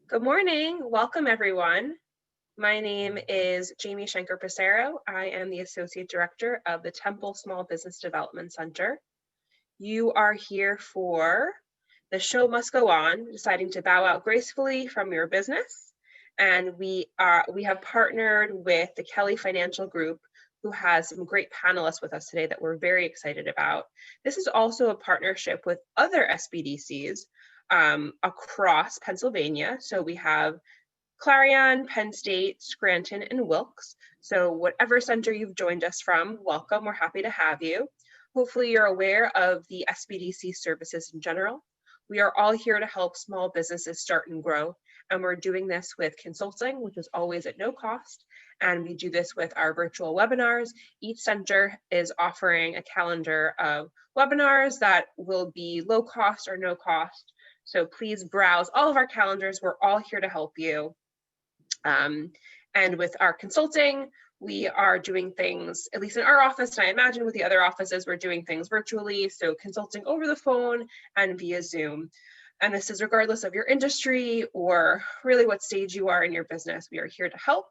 Good morning. Welcome, everyone. My name is Jamie Schenker-Passero. I am the Associate Director of the Temple Small Business Development Center. You are here for The Show Must Go On, deciding to bow out gracefully from your business. And we have partnered with the Kelley Financial Group, who has some great panelists with us today that we're very excited about. This is also a partnership with other SBDCs across Pennsylvania. So we have Clarion, Penn State, Scranton, and Wilkes. So whatever center you've joined us from, welcome. We're happy to have you. Hopefully you're aware of the SBDC services in general. We are all here to help small businesses start and grow. And we're doing this with consulting, which is always at no cost. And we do this with our virtual webinars. Each center is offering a calendar of webinars that will be low cost or no cost. So please browse all of our calendars. We're all here to help you. And with our consulting, we are doing things, at least in our office, and I imagine with the other offices, we're doing things virtually. So consulting over the phone and via Zoom. And this is regardless of your industry or really what stage you are in your business. We are here to help.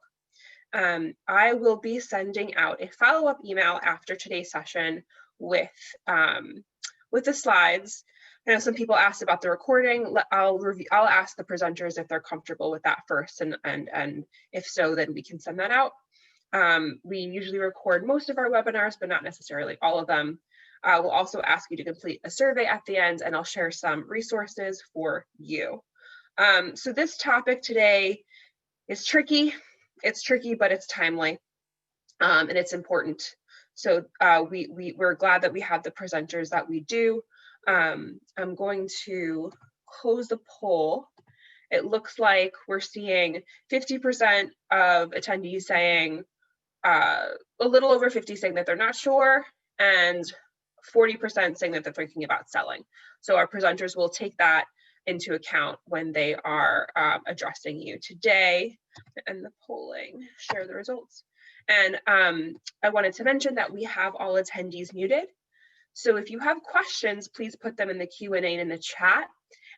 I will be sending out a follow-up email after today's session with the slides. I know some people asked about the recording. I'll ask the presenters if they're comfortable with that first, and if so, then we can send that out. We usually record most of our webinars, but not necessarily all of them. We'll also ask you to complete a survey at the end, and I'll share some resources for you. So this topic today is tricky. It's tricky, but it's timely, and it's important. So we're glad that we have the presenters that we do. I'm going to close the poll. It looks like we're seeing 50% of attendees saying, a little over 50 saying that they're not sure, and 40% saying that they're thinking about selling. So our presenters will take that into account when they are addressing you today. And the polling, share the results. And I wanted to mention that we have all attendees muted. So if you have questions, please put them in the Q&A in the chat.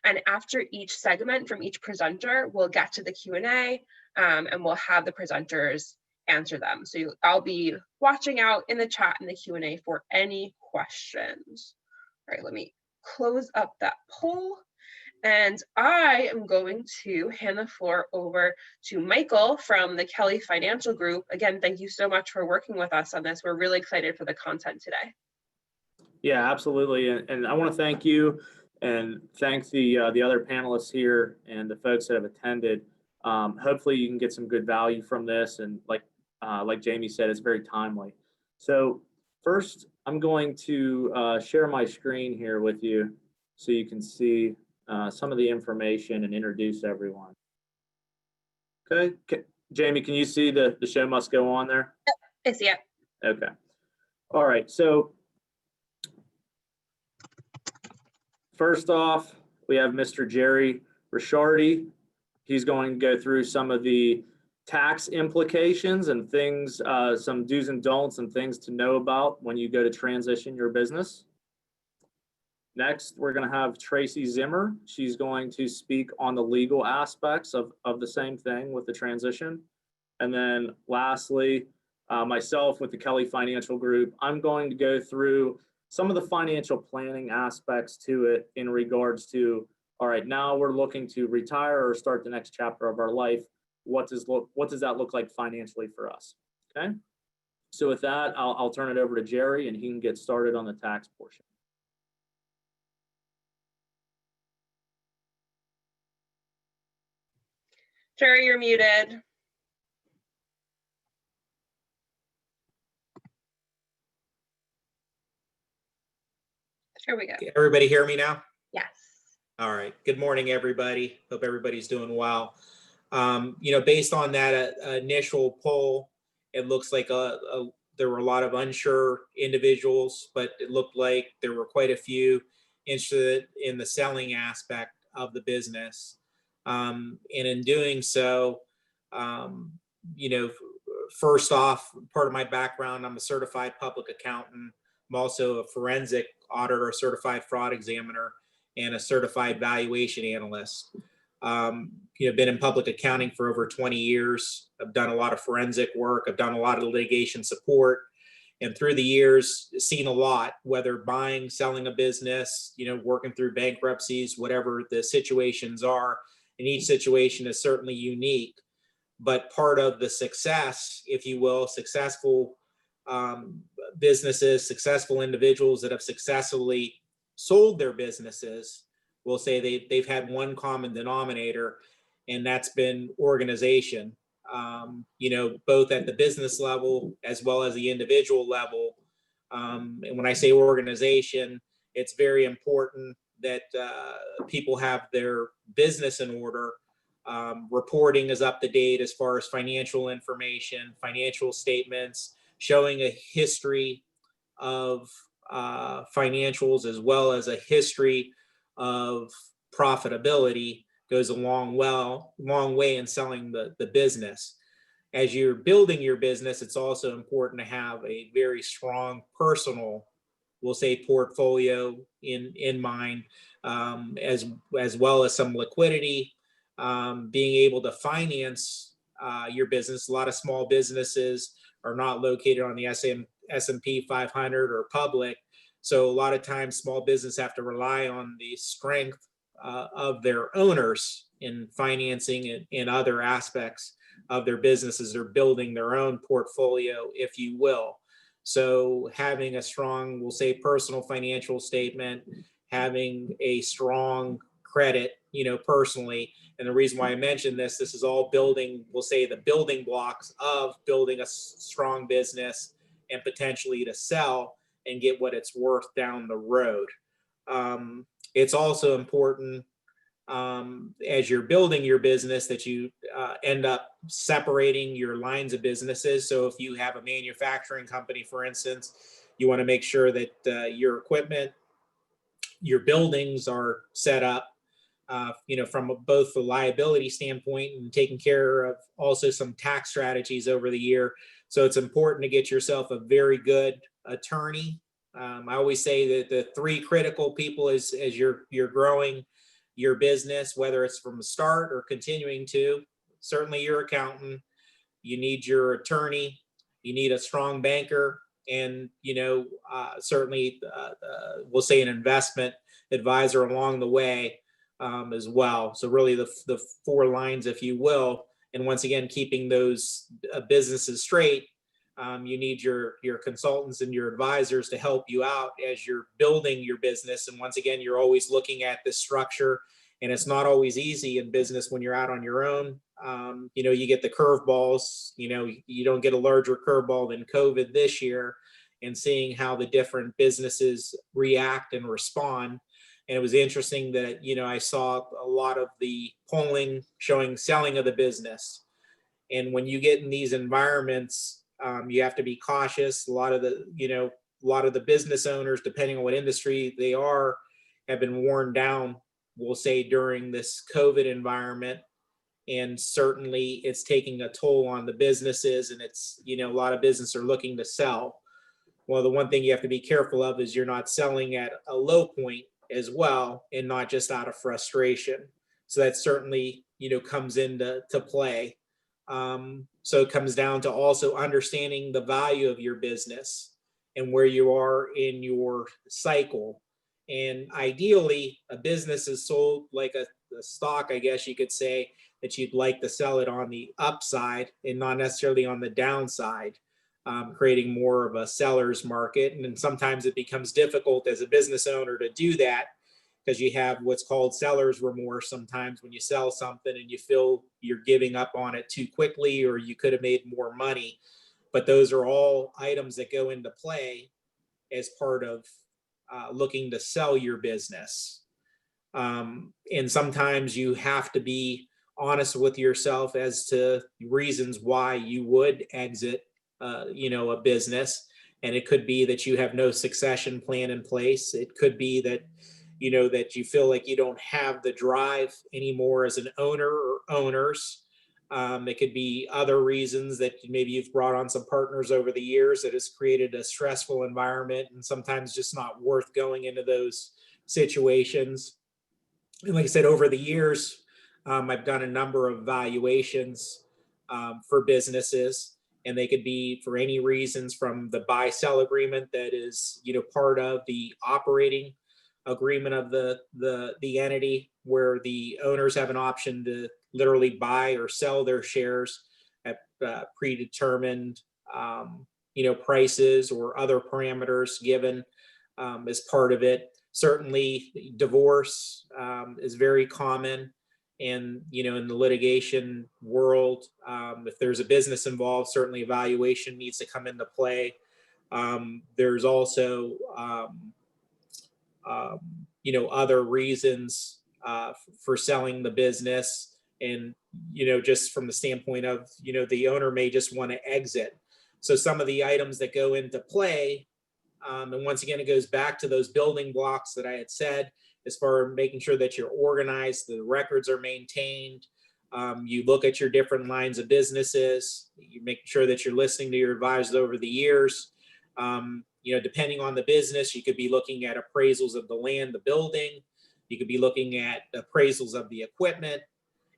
And after each segment from each presenter, we'll get to the Q&A and we'll have the presenters answer them. So I'll be watching out in the chat and the Q&A for any questions. All right, let me close up that poll. And I am going to hand the floor over to Michael from the Kelley Financial Group. Again, thank you so much for working with us on this. We're really excited for the content today. Yeah, absolutely. And I want to thank you and thank the other panelists here and the folks that have attended. Hopefully you can get some good value from this. And like Jamie said, it's very timely. So first, I'm going to share my screen here with you so you can see some of the information and introduce everyone. Okay, Jamie, can you see the show must go on there? I see it. Okay. All right, so first off, we have Mr. Jerry Rishardi. He's going to go through some of the tax implications and things, some do's and don'ts and things to know about when you go to transition your business. Next, we're going to have Tracy Zimmer. She's going to speak on the legal aspects of the same thing with the transition. And then lastly, myself with the Kelley Financial Group, I'm going to go through some of the financial planning aspects to it in regards to, all right, now we're looking to retire or start the next chapter of our life. What does that look like financially for us? Okay. So with that, I'll turn it over to Jerry and he can get started on the tax portion. Jerry, you're muted. Here we go. Can everybody hear me now? Yes. All right. Good morning, everybody. Hope everybody's doing well. Based on that initial poll, it looks like there were a lot of unsure individuals, but it looked like there were quite a few interested in the selling aspect of the business. And in doing so, first off, part of my background, I'm a certified public accountant. I'm also a forensic auditor, certified fraud examiner, and a certified valuation analyst. Been in public accounting for over 20 years. I've done a lot of forensic work. I've done a lot of litigation support. And through the years, seen a lot, whether buying, selling a business, working through bankruptcies, whatever the situations are. And each situation is certainly unique. But part of the success, if you will, successful businesses, successful individuals that have successfully sold their businesses, will say they've had one common denominator, and that's been organization. Both at the business level as well as the individual level. And when I say organization, it's very important that people have their business in order. Reporting is up to date as far as financial information, financial statements, showing a history of financials as well as a history of profitability goes a long way in selling the business. As you're building your business, it's also important to have a very strong personal, we'll say, portfolio in mind, as well as some liquidity, being able to finance your business. A lot of small businesses are not located on the S&P 500 or public. So a lot of times small business have to rely on the strength of their owners in financing and other aspects of their businesses. They're building their own portfolio, if you will. So having a strong, we'll say, personal financial statement, having a strong credit, personally. And the reason why I mentioned this is all building, we'll say, the building blocks of building a strong business and potentially to sell and get what it's worth down the road. It's also important as you're building your business that you end up separating your lines of businesses. So if you have a manufacturing company, for instance, you want to make sure that your equipment, your buildings are set up, from both the liability standpoint and taking care of also some tax strategies over the year. So it's important to get yourself a very good attorney. I always say that the three critical people as you're growing your business, whether it's from the start or continuing to, certainly your accountant, you need your attorney, you need a strong banker, and certainly we'll say an investment advisor along the way as well. So really the four lines, if you will. And once again, keeping those businesses straight, you need your consultants and your advisors to help you out as you're building your business. And once again, you're always looking at this structure, and it's not always easy in business when you're out on your own. You get the curveballs. You don't get a larger curveball than COVID this year, and seeing how the different businesses react and respond. And it was interesting that, I saw a lot of the polling showing selling of the business. And when you get in these environments, you have to be cautious. A lot of the business owners, depending on what industry they are, have been worn down, we'll say, during this COVID environment. And certainly it's taking a toll on the businesses, and it's, a lot of businesses are looking to sell. Well, the one thing you have to be careful of is you're not selling at a low point as well, and not just out of frustration. So that certainly, comes into play. So it comes down to also understanding the value of your business and where you are in your cycle. And ideally, a business is sold like a stock, I guess you could say, that you'd like to sell it on the upside and not necessarily on the downside, creating more of a seller's market. And then sometimes it becomes difficult as a business owner to do that, because you have what's called seller's remorse sometimes when you sell something and you feel you're giving up on it too quickly, or you could have made more money. But those are all items that go into play as part of looking to sell your business. And sometimes you have to be honest with yourself as to reasons why you would exit a business. And it could be that you have no succession plan in place. It could be that that you feel like you don't have the drive anymore as an owner or owners. It could be other reasons that maybe you've brought on some partners over the years that has created a stressful environment, and sometimes just not worth going into those situations. And like I said, over the years, I've done a number of valuations for businesses, and they could be for any reasons, from the buy-sell agreement that is, part of the operating agreement of the entity, where the owners have an option to literally buy or sell their shares at predetermined prices or other parameters given as part of it. Certainly divorce is very common, and in the litigation world, if there's a business involved, certainly evaluation needs to come into play. There's also other reasons for selling the business, and just from the standpoint of the owner may just want to exit. So some of the items that go into play, and once again, it goes back to those building blocks that I had said, as far as making sure that you're organized, the records are maintained. You look at your different lines of businesses, you make sure that you're listening to your advisors over the years. Depending on the business, you could be looking at appraisals of the land, the building. You could be looking at appraisals of the equipment.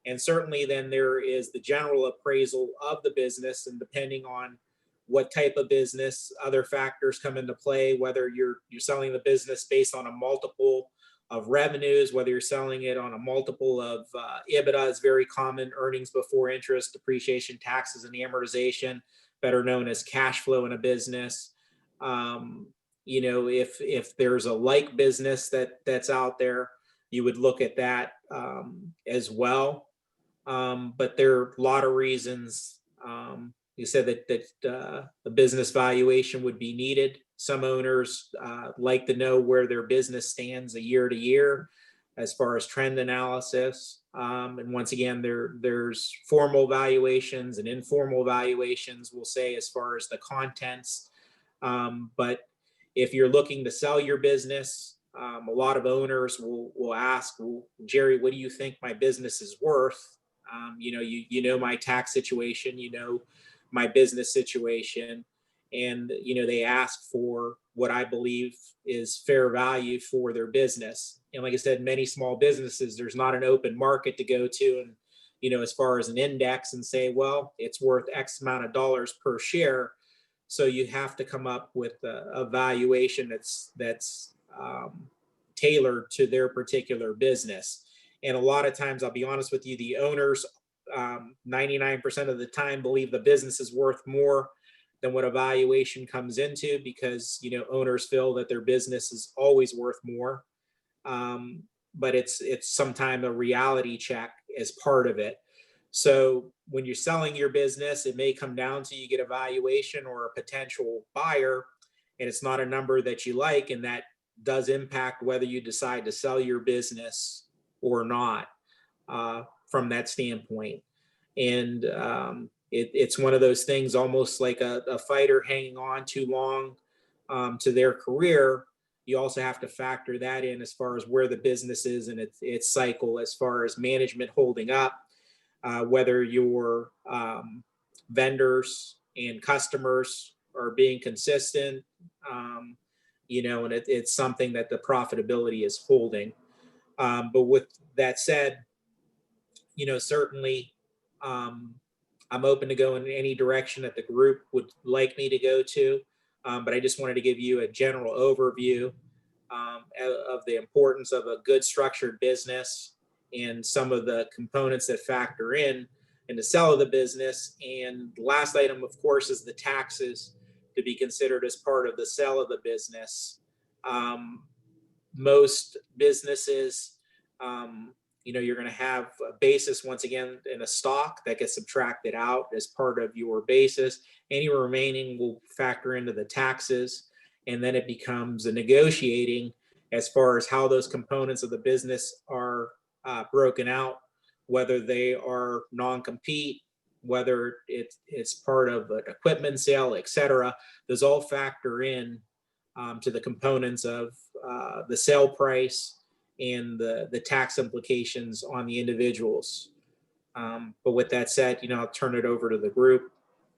And certainly then there is the general appraisal of the business, and depending on what type of business, other factors come into play, whether you're selling the business based on a multiple of revenues, whether you're selling it on a multiple of EBITDA is very common, earnings before interest, depreciation, taxes, and amortization, better known as cash flow in a business. If there's a like business that's out there, you would look at that as well. But there are a lot of reasons. You said that the business valuation would be needed. Some owners like to know where their business stands a year to year as far as trend analysis. And once again, there's formal valuations and informal valuations, we'll say, as far as the contents. But if you're looking to sell your business, a lot of owners will ask, well, Jerry, what do you think my business is worth? My tax situation, my business situation, and they ask for what I believe is fair value for their business. And like I said, many small businesses, there's not an open market to go to, and as far as an index and say, well, it's worth X amount of dollars per share. So you have to come up with a valuation that's tailored to their particular business. And a lot of times, I'll be honest with you, the owners 99% of the time believe the business is worth more than what a valuation comes into, because owners feel that their business is always worth more. But it's sometimes a reality check as part of it. So when you're selling your business, it may come down to you get a valuation or a potential buyer, and it's not a number that you like, and that does impact whether you decide to sell your business or not. From that standpoint. And it's one of those things, almost like a fighter hanging on too long to their career. You also have to factor that in as far as where the business is and its cycle, as far as management holding up, whether your vendors and customers are being consistent, and it's something that the profitability is holding. But with that said, certainly I'm open to go in any direction that the group would like me to go to. But I just wanted to give you a general overview of the importance of a good structured business and some of the components that factor in the sale of the business. And the last item, of course, is the taxes to be considered as part of the sale of the business. Most businesses, you're going to have a basis, once again, in a stock that gets subtracted out as part of your basis. Any remaining will factor into the taxes, and then it becomes a negotiating as far as how those components of the business are broken out, whether they are non-compete, whether it's part of an equipment sale, et cetera. Those all factor in to the components of the sale price and the tax implications on the individuals. But with that said, I'll turn it over to the group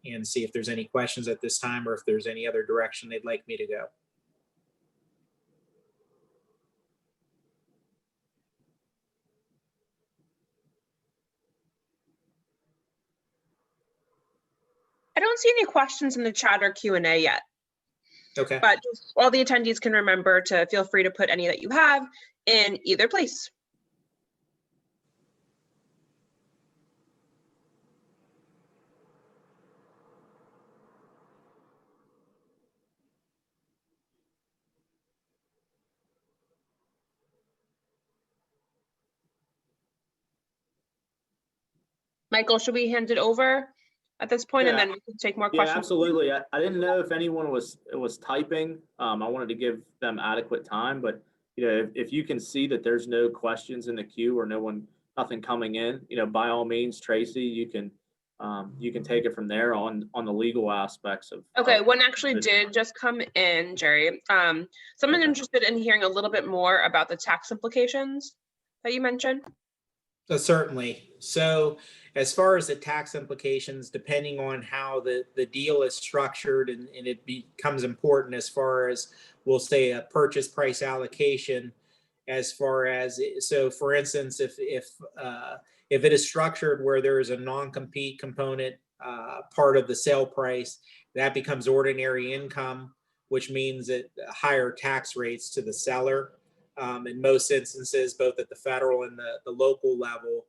and see if there's any questions at this time, or if there's any other direction they'd like me to go. don't see any questions in the chat or Q&A yet, Okay. but just all the attendees can remember to feel free to put any that you have in either place. Michael, should we hand it over at this point, and Yeah. then we can take more Yeah, questions? absolutely. I didn't know if anyone was typing. I wanted to give them adequate time, but if you can see that there's no questions in the queue or nothing coming in, by all means, Tracy, you can take it from there on the legal aspects of. Okay, one actually did just come in, Jerry. Someone Okay. interested in hearing a little bit more about the tax implications that you mentioned. Certainly. So as far as the tax implications, depending on how the deal is structured, and it becomes important as far as, we'll say, a purchase price allocation, as far as, so for instance, if it is structured where there is a non-compete component part of the sale price, that becomes ordinary income, which means that higher tax rates to the seller. In most instances, both at the federal and the local level,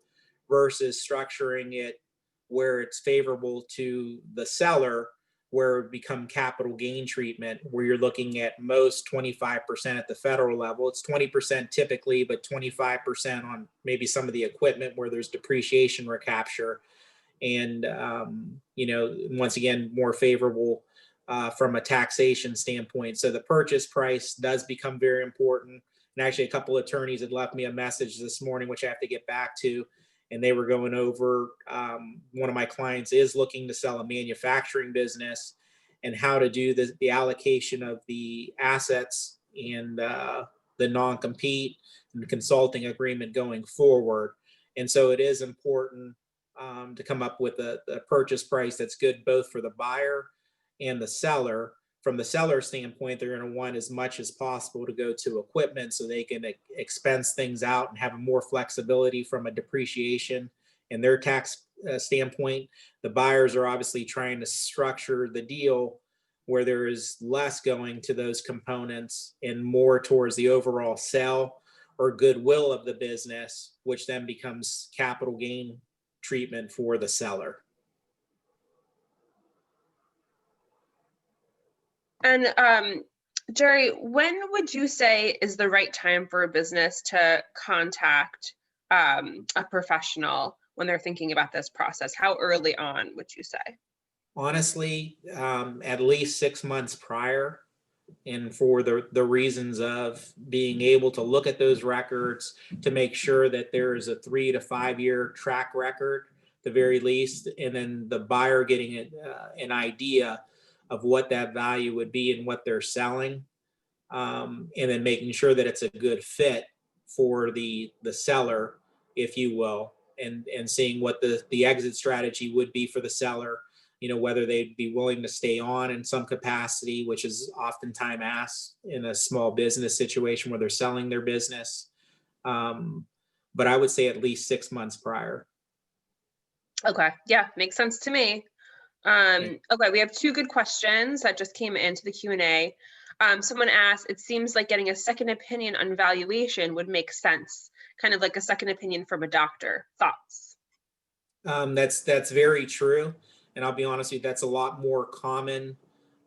versus structuring it where it's favorable to the seller, where it become capital gain treatment, where you're looking at most 25% at the federal level. It's 20% typically, but 25% on maybe some of the equipment where there's depreciation recapture. And, once again, more favorable from a taxation standpoint. So the purchase price does become very important. And actually, a couple of attorneys had left me a message this morning, which I have to get back to. And they were going over, one of my clients is looking to sell a manufacturing business, and how to do the allocation of the assets and the non-compete and the consulting agreement going forward. And so it is important to come up with a purchase price that's good both for the buyer and the seller. From the seller standpoint, they're going to want as much as possible to go to equipment so they can expense things out and have more flexibility from a depreciation and their tax standpoint. The buyers are obviously trying to structure the deal where there is less going to those components and more towards the overall sale or goodwill of the business, which then becomes capital gain treatment for the seller. And Jerry, when would you say is the right time for a business to contact a professional when they're thinking about this process? How early on would you say? Honestly, at least 6 months prior, and for the reasons of being able to look at those records to make sure that there is a 3 to 5 year track record, the very least, and then the buyer getting an idea of what that value would be and what they're selling, and then making sure that it's a good fit for the seller, if you will, and seeing what the exit strategy would be for the seller, whether they'd be willing to stay on in some capacity, which is oftentimes asked in a small business situation where they're selling their business. But I would say at least 6 months prior. Okay, yeah, makes sense to me. Okay, we have two good questions that just came into the Q&A. Someone asked, it seems like getting a second opinion on valuation would make sense, kind of like a second opinion from a doctor. Thoughts? That's very true. And I'll be honest with you, that's a lot more common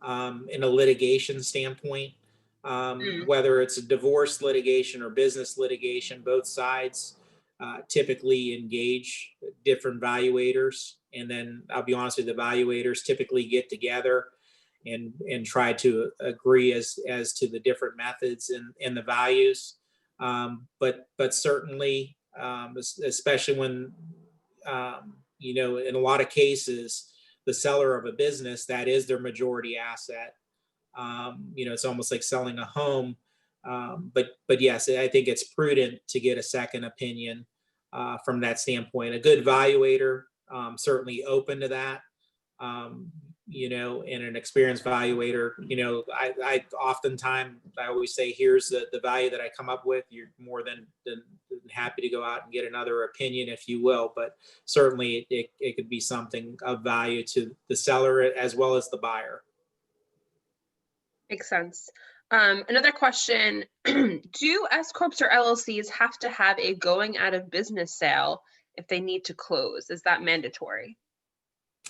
in a litigation standpoint. Whether it's a divorce litigation or business litigation, both sides typically engage different valuators. And then I'll be honest with you, the valuators typically get together and try to agree as to the different methods and the values. But certainly, especially when, in a lot of cases, the seller of a business, that is their majority asset. It's almost like selling a home. But yes, I think it's prudent to get a second opinion from that standpoint. A good valuator, certainly open to that. and an experienced valuator, I oftentimes, I always say, here's the value that I come up with. You're more than happy to go out and get another opinion, if you will. But certainly it could be something of value to the seller as well as the buyer. Makes sense. Another question, do S Corps or LLCs have to have a going out of business sale if they need to close? Is that mandatory?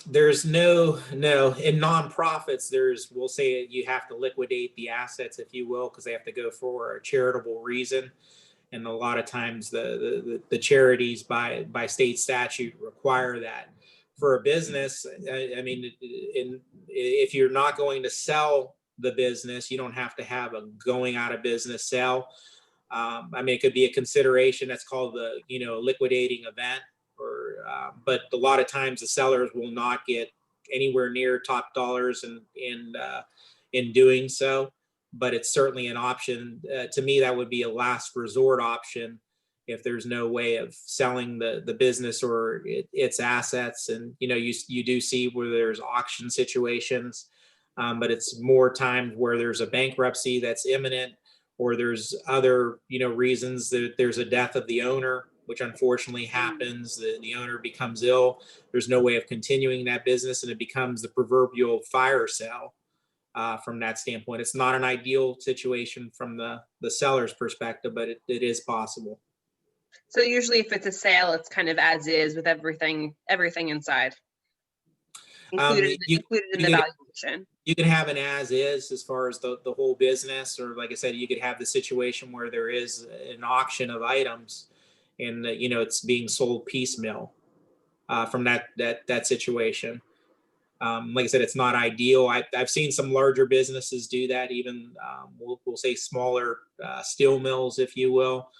There's no, in nonprofits, we'll say you have to liquidate the assets, if you will, because they have to go for a charitable reason. And a lot of times the charities by state statute require that. For a business, I mean, if you're not going to sell the business, you don't have to have a going out of business sale. I mean, it could be a consideration that's called the, liquidating event. But a lot of times the sellers will not get anywhere near top dollars in doing so. But it's certainly an option. To me, that would be a last resort option if there's no way of selling the business or its assets. And you do see where there's auction situations, but it's more times where there's a bankruptcy that's imminent, or there's other reasons that there's a death of the owner, which unfortunately happens. The owner becomes ill. There's no way of continuing that business, and it becomes the proverbial fire sale. From that standpoint, it's not an ideal situation from the seller's perspective, but it is possible. So usually if it's a sale, it's kind of as is with everything inside, included in the valuation. You can have an as is as far as the whole business, or like I said, you could have the situation where there is an auction of items and it's being sold piecemeal from that situation. Like I said, it's not ideal. I've seen some larger businesses do that, even we'll say smaller steel mills, if you will,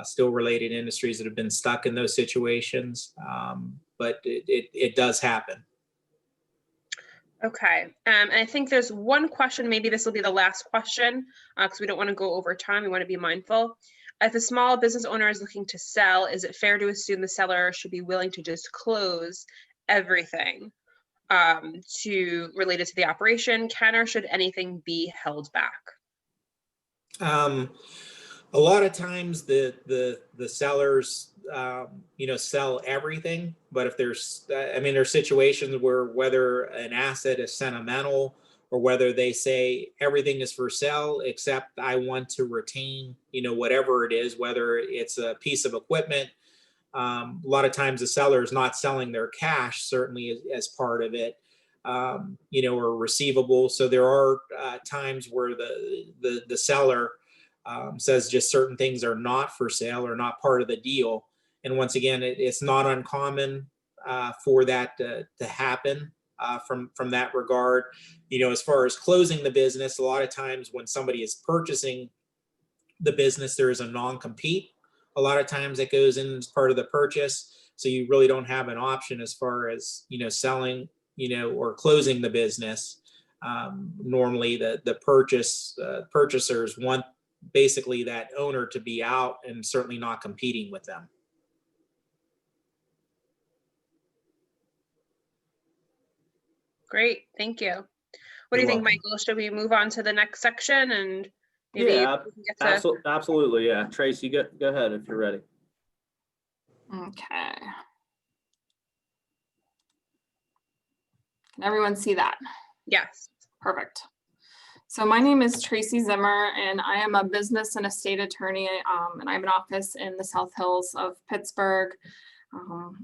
steel related industries that have been stuck in those situations. But it does happen. Okay. And I think there's one question, maybe this will be the last question, because we don't want to go over time. We want to be mindful. If a small business owner is looking to sell, is it fair to assume the seller should be willing to disclose everything related to the operation? Can or should anything be held back? A lot of times the sellers sell everything, but if there's situations where whether an asset is sentimental or whether they say everything is for sale except I want to retain whatever it is, whether it's a piece of equipment. A lot of times the seller is not selling their cash, certainly as part of it, or receivable. So there are times where the seller says just certain things are not for sale or not part of the deal. And once again, it's not uncommon for that to happen from that regard. As far as closing the business, a lot of times when somebody is purchasing the business, there is a non-compete. A lot of times it goes in as part of the purchase. So you really don't have an option as far as, selling, or closing the business. Normally the purchasers want basically that owner to be out and certainly not competing with them. Great, thank you. What do you think, Michael? Should we move on to the next section and maybe absolutely. Yeah, Tracy, go ahead if you're ready. Okay. Can everyone see that? Yes. Perfect. So my name is Tracy Zimmer, and I am a business and estate attorney, and I have an office in the South Hills of Pittsburgh.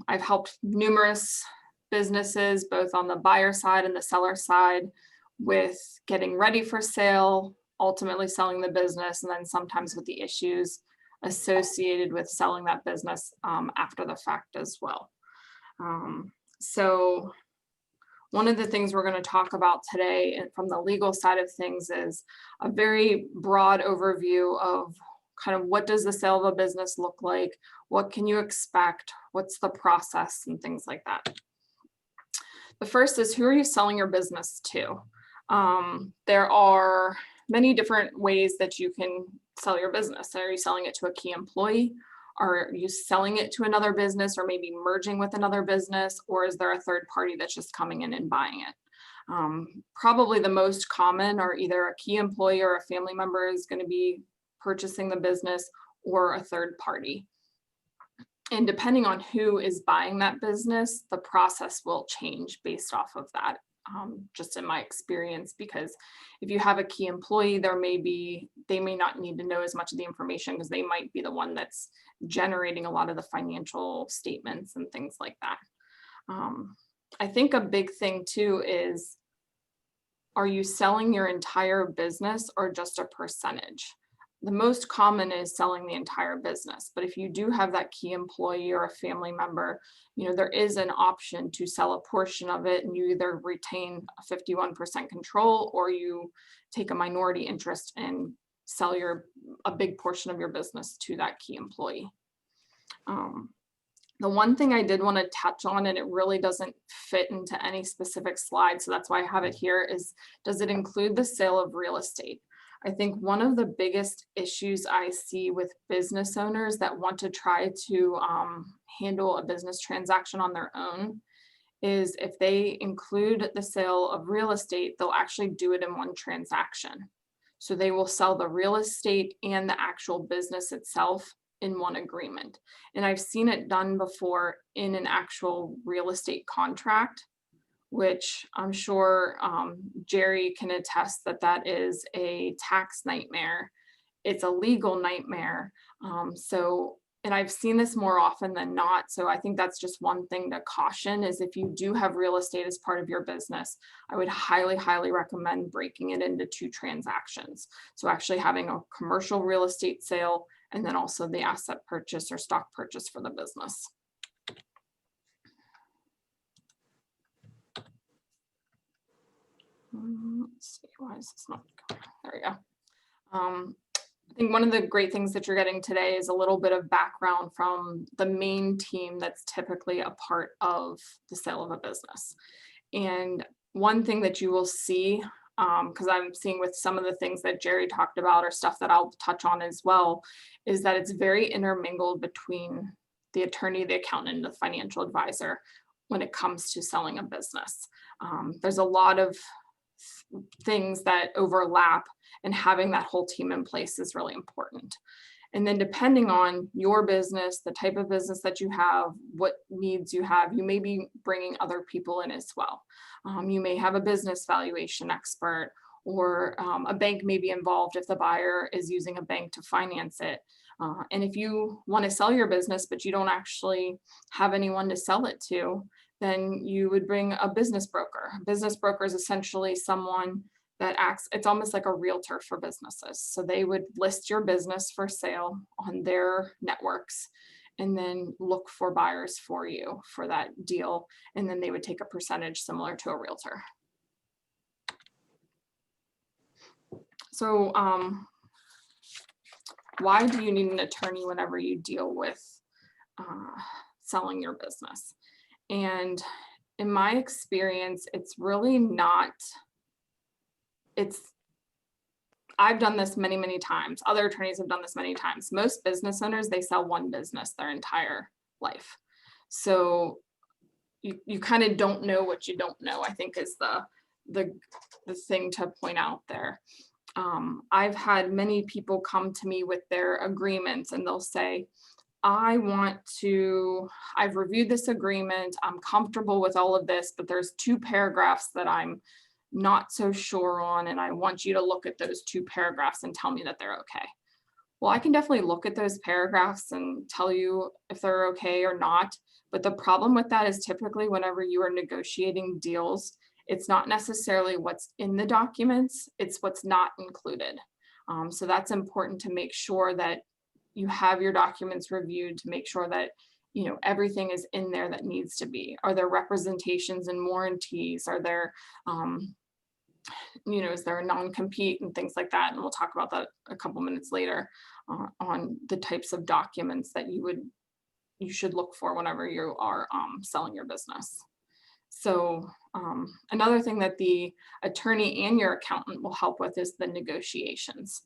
I've helped numerous businesses, both on the buyer side and the seller side, with getting ready for sale, ultimately selling the business, and then sometimes with the issues associated with selling that business after the fact as well. So one of the things we're going to talk about today from the legal side of things is a very broad overview of kind of what does the sale of a business look like? What can you expect? What's the process and things like that? The first is, who are you selling your business to? There are many different ways that you can sell your business. Are you selling it to a key employee? Are you selling it to another business, or maybe merging with another business? Or is there a third party that's just coming in and buying it? Probably the most common are either a key employee or a family member is going to be purchasing the business, or a third party. And depending on who is buying that business, the process will change based off of that, just in my experience, because if you have a key employee, they may not need to know as much of the information because they might be the one that's generating a lot of the financial statements and things like that. I think a big thing too is, are you selling your entire business or just a percentage? The most common is selling the entire business, but if you do have that key employee or a family member, there is an option to sell a portion of it, and you either retain a 51% control or you take a minority interest and sell a big portion of your business to that key employee. The one thing I did want to touch on, and it really doesn't fit into any specific slide, so that's why I have it here, is does it include the sale of real estate? I think one of the biggest issues I see with business owners that want to try to handle a business transaction on their own is if they include the sale of real estate, they'll actually do it in one transaction. So they will sell the real estate and the actual business itself in one agreement. And I've seen it done before in an actual real estate contract, which I'm sure Jerry can attest that is a tax nightmare. It's a legal nightmare. And I've seen this more often than not. So I think that's just one thing to caution is if you do have real estate as part of your business, I would highly, highly recommend breaking it into two transactions. So actually having a commercial real estate sale and then also the asset purchase or stock purchase for the business. Let's see, why is this not going? There we go. I think one of the great things that you're getting today is a little bit of background from the main team that's typically a part of the sale of a business. And one thing that you will see, because I'm seeing with some of the things that Jerry talked about or stuff that I'll touch on as well, is that it's very intermingled between the attorney, the accountant, and the financial advisor when it comes to selling a business. There's a lot of things that overlap, and having that whole team in place is really important. And then depending on your business, the type of business that you have, what needs you have, you may be bringing other people in as well. You may have a business valuation expert, or a bank may be involved if the buyer is using a bank to finance it. And if you want to sell your business, but you don't actually have anyone to sell it to, then you would bring a business broker. A business broker is essentially someone that acts, it's almost like a realtor for businesses. So they would list your business for sale on their networks and then look for buyers for you for that deal. And then they would take a percentage similar to a realtor. So why do you need an attorney whenever you deal with selling your business? And in my experience, it's really not, I've done this many, many times. Other attorneys have done this many times. Most business owners, they sell one business their entire life. So you kind of don't know what you don't know, I think is the thing to point out there. I've had many people come to me with their agreements and they'll say, I've reviewed this agreement, I'm comfortable with all of this, but there's 2 paragraphs that I'm not so sure on, and I want you to look at those 2 paragraphs and tell me that they're okay. Well, I can definitely look at those paragraphs and tell you if they're okay or not, but the problem with that is typically whenever you are negotiating deals, it's not necessarily what's in the documents, it's what's not included. So that's important to make sure that you have your documents reviewed to make sure that everything is in there that needs to be. Are there representations and warranties? Are there, is there a non-compete and things like that? And we'll talk about that a couple minutes later on the types of documents that you should look for whenever you are selling your business. So another thing that the attorney and your accountant will help with is the negotiations.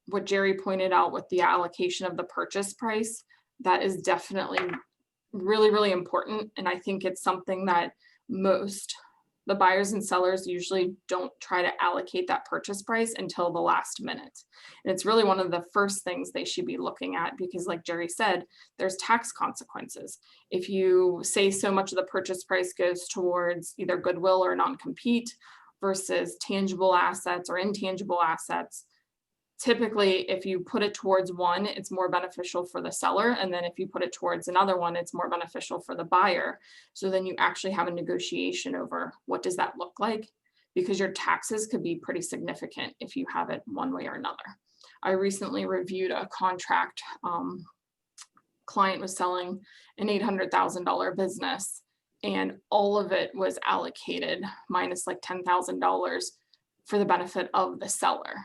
What Jerry pointed out with the allocation of the purchase price, that is definitely really, really important. And I think it's something that most The buyers and sellers usually don't try to allocate that purchase price until the last minute. And it's really one of the first things they should be looking at, because like Jerry said, there's tax consequences. If you say so much of the purchase price goes towards either goodwill or non-compete versus tangible assets or intangible assets, typically, if you put it towards one, it's more beneficial for the seller. And then if you put it towards another one, it's more beneficial for the buyer. So then you actually have a negotiation over what does that look like? Because your taxes could be pretty significant if you have it one way or another. I recently reviewed a contract. Client was selling an $800,000 business, and all of it was allocated minus like $10,000 for the benefit of the seller.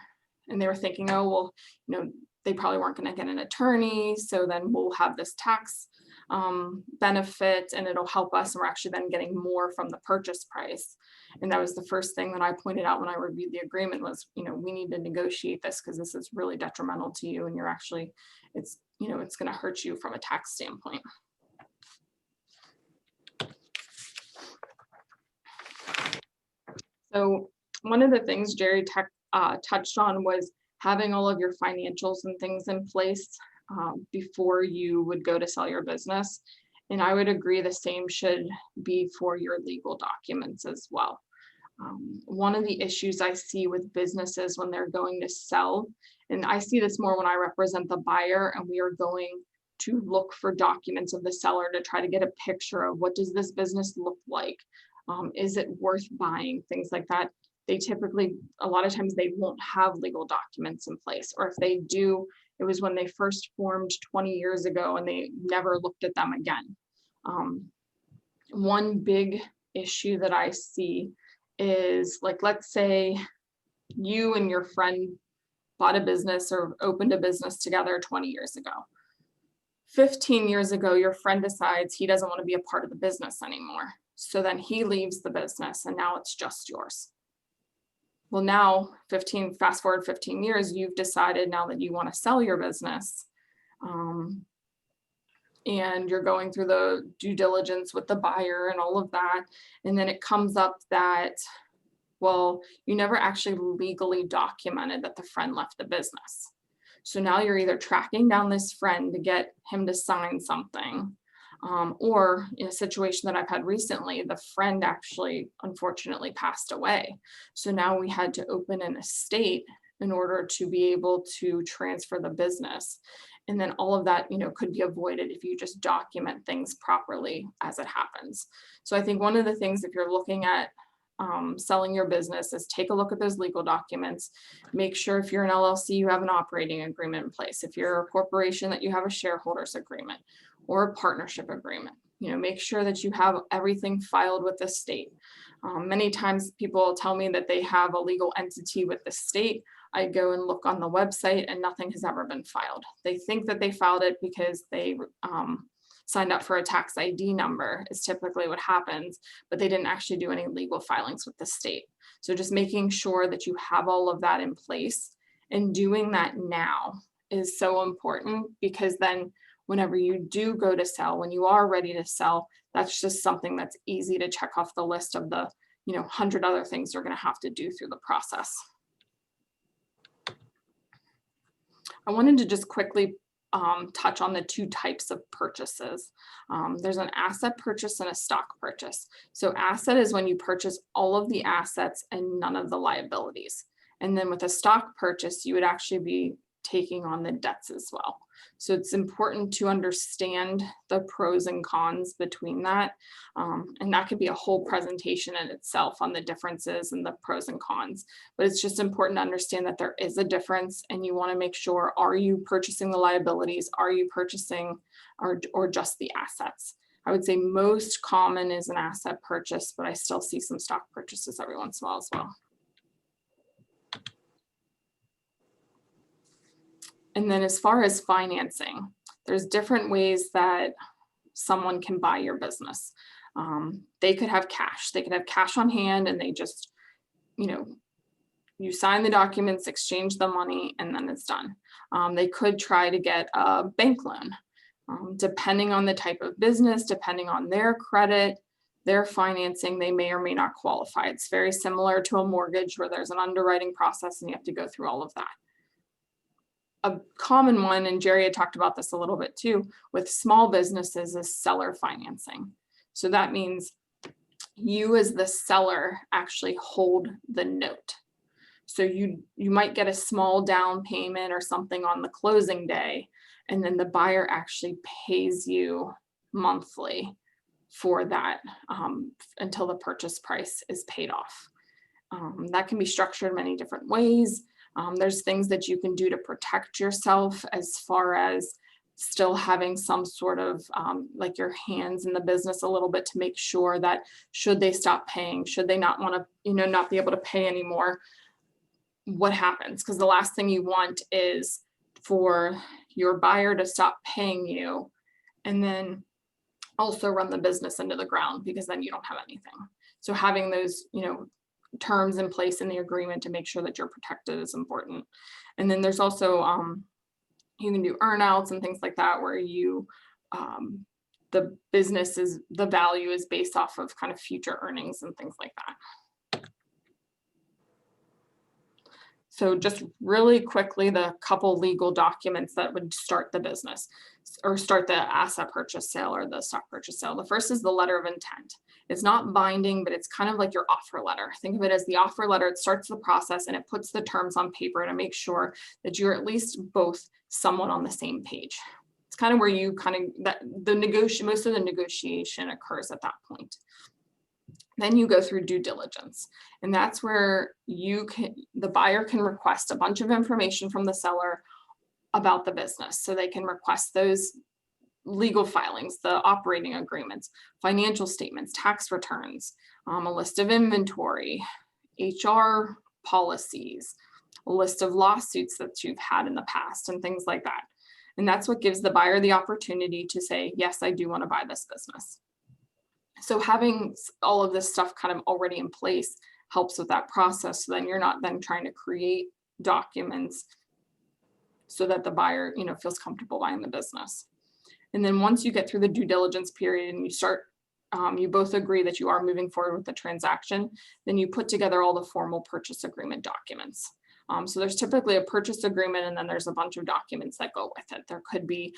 And they were thinking, oh, well, they probably weren't going to get an attorney, so then we'll have this tax benefit and it'll help us. And we're actually then getting more from the purchase price. And that was the first thing that I pointed out when I reviewed the agreement was, we need to negotiate this because this is really detrimental to you, and you're actually, it's going to hurt you from a tax standpoint. So one of the things Jerry touched on was having all of your financials and things in place before you would go to sell your business. And I would agree the same should be for your legal documents as well. One of the issues I see with businesses when they're going to sell, and I see this more when I represent the buyer and we are going to look for documents of the seller to try to get a picture of what does this business look like? Is it worth buying? Things like that. They typically, a lot of times they won't have legal documents in place, or if they do, it was when they first formed 20 years ago and they never looked at them again. One big issue that I see is, like, let's say you and your friend bought a business or opened a business together 20 years ago. 15 years ago, your friend decides he doesn't want to be a part of the business anymore. So then he leaves the business and now it's just yours. Well, now fast forward 15 years, you've decided now that you want to sell your business, and you're going through the due diligence with the buyer and all of that. And then it comes up that, well, you never actually legally documented that the friend left the business. So now you're either tracking down this friend to get him to sign something, or in a situation that I've had recently, the friend actually unfortunately passed away. So now we had to open an estate in order to be able to transfer the business. And then all of that, could be avoided if you just document things properly as it happens. So I think one of the things, if you're looking at selling your business, is take a look at those legal documents. Make sure if you're an LLC, you have an operating agreement in place. If you're a corporation, that you have a shareholders agreement or a partnership agreement. Make sure that you have everything filed with the state. Many times people tell me that they have a legal entity with the state. I go and look on the website and nothing has ever been filed. They think that they filed it because they signed up for a tax ID number is typically what happens, but they didn't actually do any legal filings with the state. So just making sure that you have all of that in place, and doing that now is so important, because then whenever you do go to sell, when you are ready to sell, that's just something that's easy to check off the list of the 100 other things you're going to have to do through the process. I wanted to just quickly touch on the two types of purchases. There's an asset purchase and a stock purchase. So asset is when you purchase all of the assets and none of the liabilities. And then with a stock purchase, you would actually be taking on the debts as well. So it's important to understand the pros and cons between that. And that could be a whole presentation in itself on the differences and the pros and cons. But it's just important to understand that there is a difference, and you want to make sure, are you purchasing the liabilities? Are you purchasing or just the assets? I would say most common is an asset purchase, but I still see some stock purchases every once in a while as well. And then as far as financing, there's different ways that someone can buy your business. They could have cash. They could have cash on hand, and they just, you sign the documents, exchange the money, and then it's done. They could try to get a bank loan. Depending on the type of business, depending on their credit, their financing, they may or may not qualify. It's very similar to a mortgage where there's an underwriting process and you have to go through all of that. A common one, and Jerry had talked about this a little bit too, with small businesses is seller financing. So that means you as the seller actually hold the note. So you might get a small down payment or something on the closing day, and then the buyer actually pays you monthly for that until the purchase price is paid off. That can be structured many different ways. There's things that you can do to protect yourself as far as still having some sort of like your hands in the business a little bit to make sure that should they stop paying, should they not want to, not be able to pay anymore, what happens? Because the last thing you want is for your buyer to stop paying you and then also run the business into the ground, because then you don't have anything. So having those, terms in place in the agreement to make sure that you're protected is important. And then there's also, you can do earnouts and things like that, where you, the value is based off of kind of future earnings and things like that. So just really quickly, the couple legal documents that would start the business or start the asset purchase sale or the stock purchase sale. The first is the letter of intent. It's not binding, but it's kind of like your offer letter. Think of it as the offer letter. It starts the process and it puts the terms on paper to make sure that you're at least both somewhat on the same page. It's kind of where you most of the negotiation occurs at that point. Then you go through due diligence, and that's where the buyer can request a bunch of information from the seller about the business. So they can request those legal filings, the operating agreements, financial statements, tax returns, a list of inventory, HR policies, a list of lawsuits that you've had in the past and things like that. And that's what gives the buyer the opportunity to say, yes, I do want to buy this business. So having all of this stuff kind of already in place helps with that process. So then you're not then trying to create documents so that the buyer, feels comfortable buying the business. And then once you get through the due diligence period and you start, you both agree that you are moving forward with the transaction, then you put together all the formal purchase agreement documents. So there's typically a purchase agreement, and then there's a bunch of documents that go with it. There could be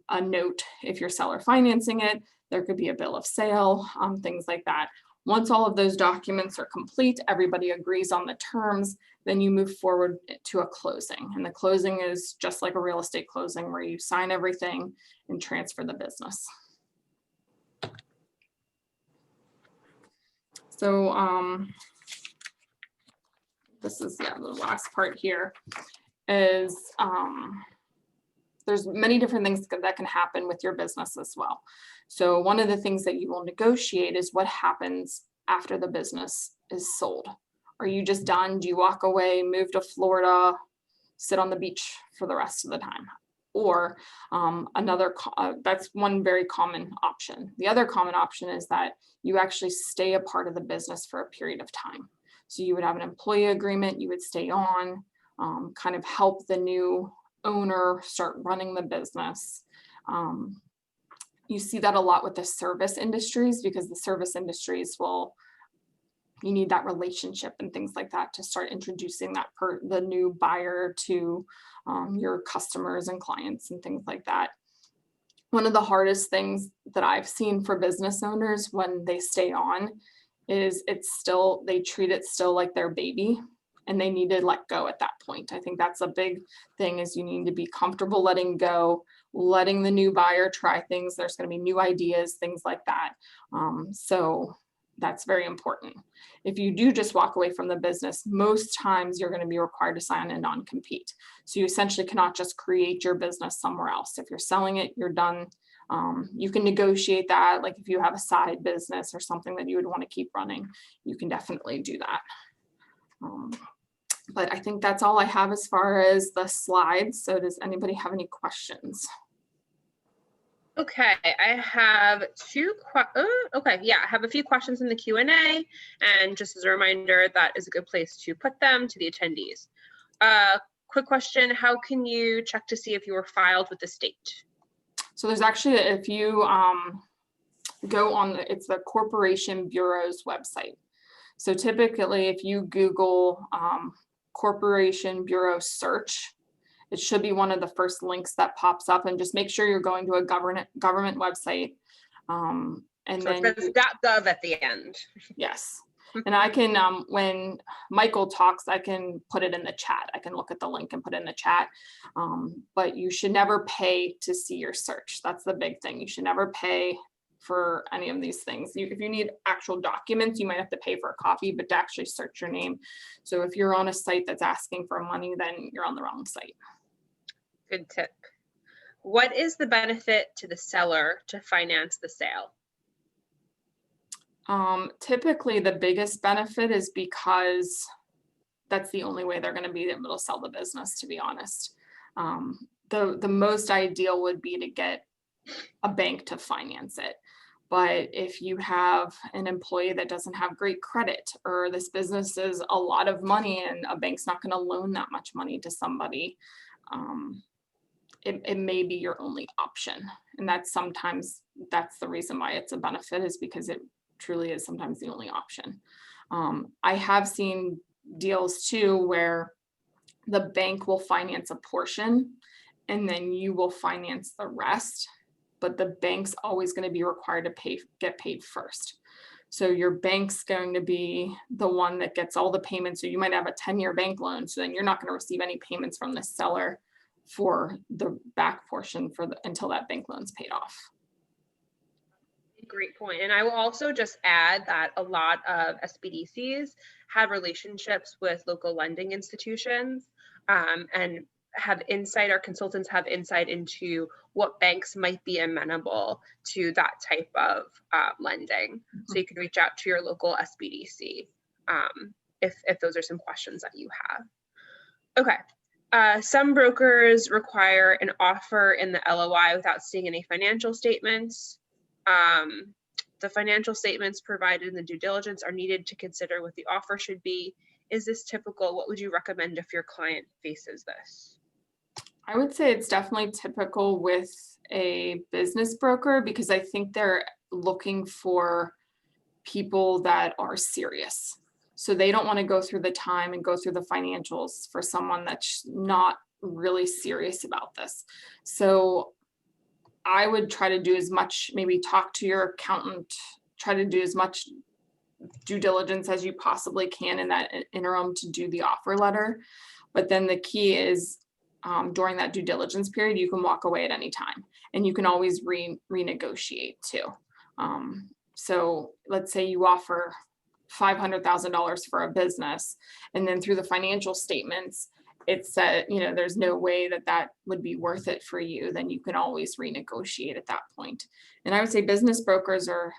a note if you're seller financing it. There could be a bill of sale, things like that. Once all of those documents are complete, everybody agrees on the terms, then you move forward to a closing. And the closing is just like a real estate closing, where you sign everything and transfer the business. So this is the last part here is there's many different things that can happen with your business as well. So one of the things that you will negotiate is what happens after the business is sold. Are you just done? Do you walk away, move to Florida, sit on the beach for the rest of the time? Or that's one very common option. The other common option is that you actually stay a part of the business for a period of time. So you would have an employee agreement, you would stay on, kind of help the new owner start running the business. You see that a lot with the service industries, because the service industries you need that relationship and things like that to start introducing the new buyer to your customers and clients and things like that. One of the hardest things that I've seen for business owners when they stay on is they treat it still like their baby, and they need to let go at that point. I think that's a big thing, is you need to be comfortable letting go, letting the new buyer try things. There's going to be new ideas, things like that. So that's very important. If you do just walk away from the business, most times you're going to be required to sign a non-compete. So you essentially cannot just create your business somewhere else. If you're selling it, you're done. You can negotiate that. Like if you have a side business or something that you would want to keep running, you can definitely do that. But I think that's all I have as far as the slides. So does anybody have any questions? Okay, I have I have a few questions in the Q&A, and just as a reminder, that is a good place to put them to the attendees. Quick question, how can you check to see if you were filed with the state? So there's actually, if you go on it's the Corporation Bureau's website. So typically if you Google Corporation Bureau search, it should be one of the first links that pops up, and just make sure you're going to a government website. And So then it says .gov at the end. yes. And I can, when Michael talks, I can put it in the chat. I can look at the link and put it in the chat. But you should never pay to see your search. That's the big thing. You should never pay for any of these things. If you need actual documents, you might have to pay for a copy, but to actually search your name. So if you're on a site that's asking for money, then you're on the wrong site. Good tip. What is the benefit to the seller to finance the sale? Typically the biggest benefit is because that's the only way they're going to be able to sell the business, to be honest. The most ideal would be to get a bank to finance it. But if you have an employee that doesn't have great credit, or this business is a lot of money and a bank's not going to loan that much money to somebody, it may be your only option. And that's the reason why it's a benefit, is because it truly is sometimes the only option. I have seen deals too where the bank will finance a portion and then you will finance the rest, but the bank's always going to be required to get paid first. So your bank's going to be the one that gets all the payments. So you might have a 10-year bank loan, so then you're not going to receive any payments from the seller for the back portion until that bank loan's paid off. Great point. And I will also just add that a lot of SBDCs have relationships with local lending institutions, and have insight, our consultants have insight into what banks might be amenable to that type of lending. So you can reach out to your local SBDC if those are some questions that you have. Okay. Some brokers require an offer in the LOI without seeing any financial statements. The financial statements provided in the due diligence are needed to consider what the offer should be. Is this typical? What would you recommend if your client faces this? I would say it's definitely typical with a business broker, because I think they're looking for people that are serious. So they don't want to go through the time and go through the financials for someone that's not really serious about this. So I would try to do as much, maybe talk to your accountant, try to do as much due diligence as you possibly can in that interim to do the offer letter. But then the key is during that due diligence period, you can walk away at any time, and you can always renegotiate too. So let's say you offer $500,000 for a business, and then through the financial statements, it said, there's no way that would be worth it for you, then you can always renegotiate at that point. And I would say business brokers are,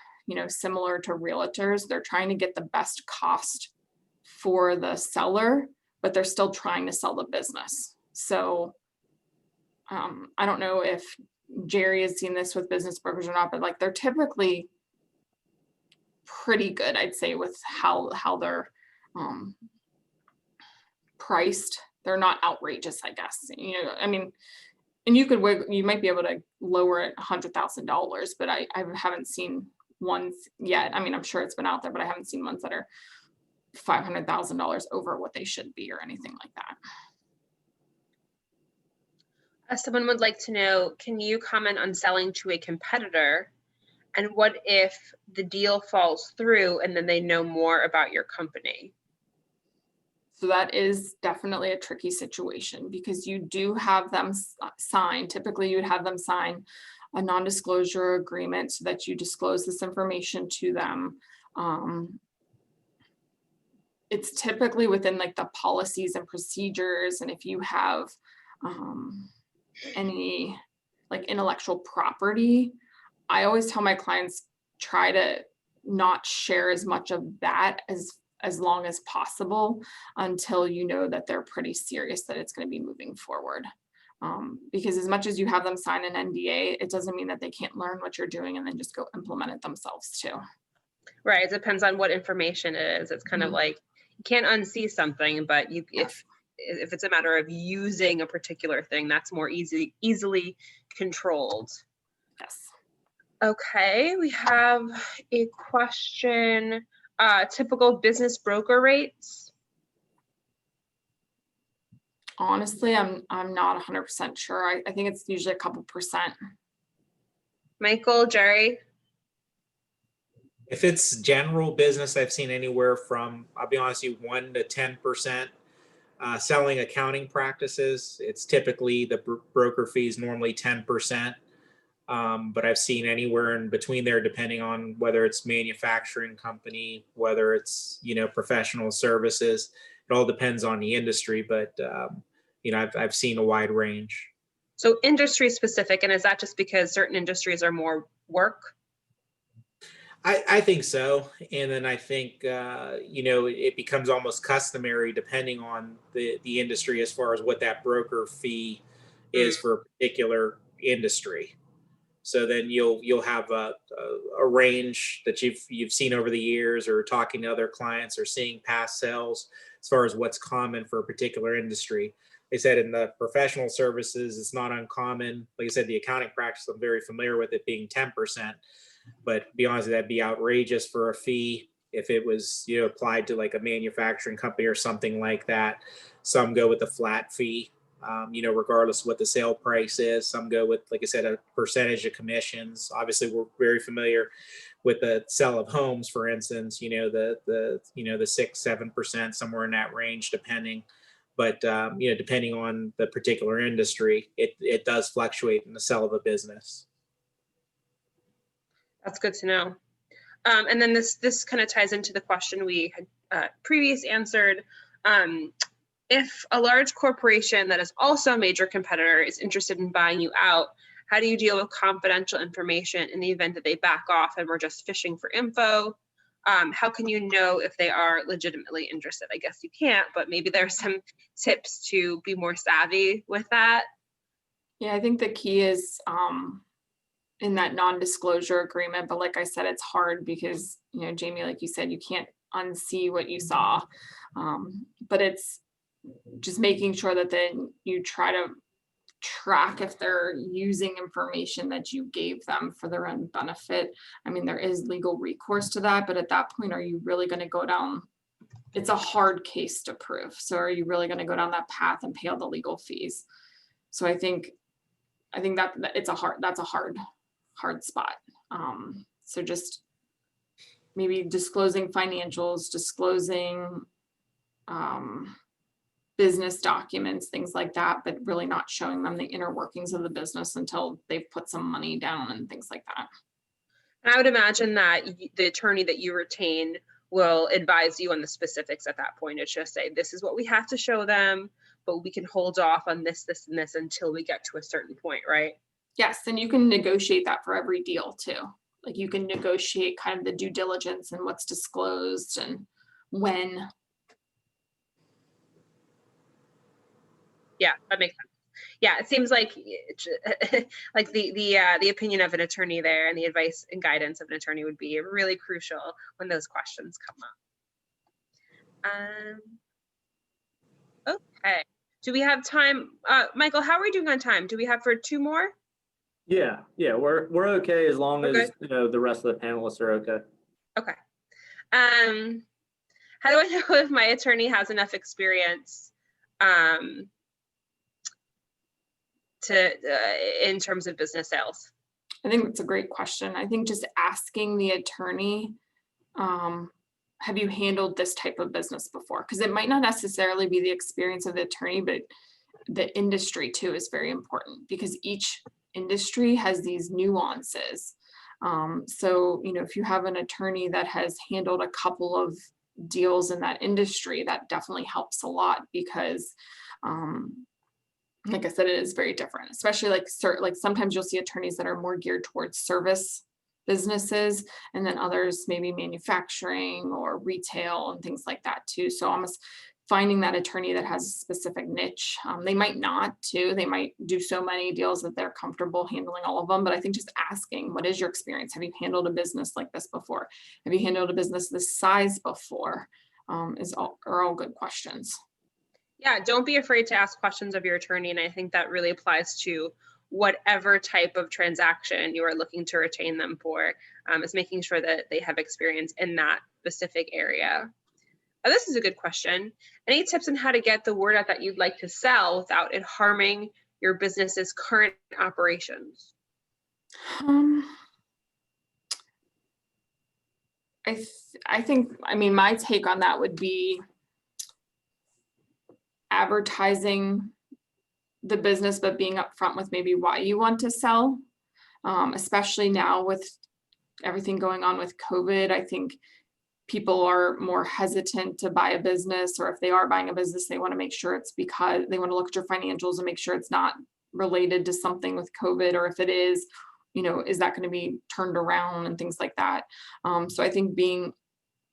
similar to realtors. They're trying to get the best cost for the seller, but they're still trying to sell the business. So I don't know if Jerry has seen this with business brokers or not, but they're typically pretty good, I'd say, with how they're priced. They're not outrageous, I guess. And you might be able to lower it $100,000, but I haven't seen ones yet. I'm sure it's been out there, but I haven't seen ones that are $500,000 over what they should be or anything like that. Someone would like to know, can you comment on selling to a competitor? And what if the deal falls through and then they know more about your company? So that is definitely a tricky situation, because you do have them sign. Typically, you would have them sign a non-disclosure agreement so that you disclose this information to them. It's typically within the policies and procedures. And if you have any intellectual property, I always tell my clients, try to not share as much of that as long as possible until you know that they're pretty serious that it's going to be moving forward. Because as much as you have them sign an NDA, it doesn't mean that they can't learn what you're doing and then just go implement it themselves too. Right. It depends on what information it is. It's kind of like you can't unsee something, but if it's a matter of using a particular thing, that's more easily controlled. Yes. Okay, we have a question, typical business broker rates. Honestly, I'm not 100% sure. I think it's usually a couple percent. Michael, Jerry, If it's general business, I've seen anywhere from, I'll be honest with you, 1 to 10%. Selling accounting practices, it's typically the broker fees normally 10%. But I've seen anywhere in between there, depending on whether it's manufacturing company, whether it's, professional services. It all depends on the industry, but I've seen a wide range. so industry specific, and is that just because certain industries are more work? I think so. And then I think, it becomes almost customary depending on the industry as far as what that broker fee is for a particular industry. So then you'll have a range that you've seen over the years, or talking to other clients, or seeing past sales as far as what's common for a particular industry. They said in the professional services, it's not uncommon. Like I said, the accounting practice, I'm very familiar with it being 10%. But to be honest, that'd be outrageous for a fee if it was, applied to like a manufacturing company or something like that. Some go with a flat fee, regardless of what the sale price is. Some go with, like I said, a percentage of commissions. Obviously, we're very familiar with the sale of homes, for instance. The 6-7%, somewhere in that range, depending. But depending on the particular industry, it does fluctuate in the sale of a business. That's good to know. And then this kind of ties into the question we had previously answered. If a large corporation that is also a major competitor is interested in buying you out, how do you deal with confidential information in the event that they back off and we're just fishing for info? How can you know if they are legitimately interested? I guess you can't, but maybe there are some tips to be more savvy with that. Yeah, I think the key is in that non-disclosure agreement, but like I said, it's hard because, Jamie, like you said, you can't unsee what you saw. But it's just making sure that then you try to track if they're using information that you gave them for their own benefit. I mean, there is legal recourse to that, but at that point, are you really going to go down? It's a hard case to prove. So are you really going to go down that path and pay all the legal fees? So I think that that's a hard spot. So just maybe disclosing financials, disclosing business documents, things like that, but really not showing them the inner workings of the business until they've put some money down and things like that. And I would imagine that the attorney that you retain will advise you on the specifics at that point. It's just say, this is what we have to show them, but we can hold off on this, this, and this until we get to a certain point, right? Yes, and you can negotiate that for every deal too. Like you can negotiate kind of the due diligence and what's disclosed and when. Yeah, that makes sense. Yeah, it seems like like the opinion of an attorney there and the advice and guidance of an attorney would be really crucial when those questions come up. Okay, do we have time? Michael, how are we doing on time? Do we have for 2 more? Yeah, we're okay as long as the rest of the panelists are okay. Okay. How do I know if my attorney has enough experience in terms of business sales? I think that's a great question. I think just asking the attorney, have you handled this type of business before? Because it might not necessarily be the experience of the attorney, but the industry too is very important because each industry has these nuances. So, if you have an attorney that has handled a couple of deals in that industry, that definitely helps a lot because like I said, it is very different, especially like sometimes you'll see attorneys that are more geared towards service businesses and then others maybe manufacturing or retail and things like that too. So almost finding that attorney that has a specific niche. They might not too. They might do so many deals that they're comfortable handling all of them. But I think just asking, what is your experience? Have you handled a business like this before? Have you handled a business this size before? Are all good questions. Yeah, don't be afraid to ask questions of your attorney. And I think that really applies to whatever type of transaction you are looking to retain them for, is making sure that they have experience in that specific area. This is a good question. Any tips on how to get the word out that you'd like to sell without it harming your business's current operations? I think, I mean, my take on that would be advertising the business, but being upfront with maybe why you want to sell, especially now with everything going on with COVID. I think people are more hesitant to buy a business, or if they are buying a business, they want to make sure it's because they want to look at your financials and make sure it's not related to something with COVID, or if it is, you know, is that going to be turned around and things like that. So I think being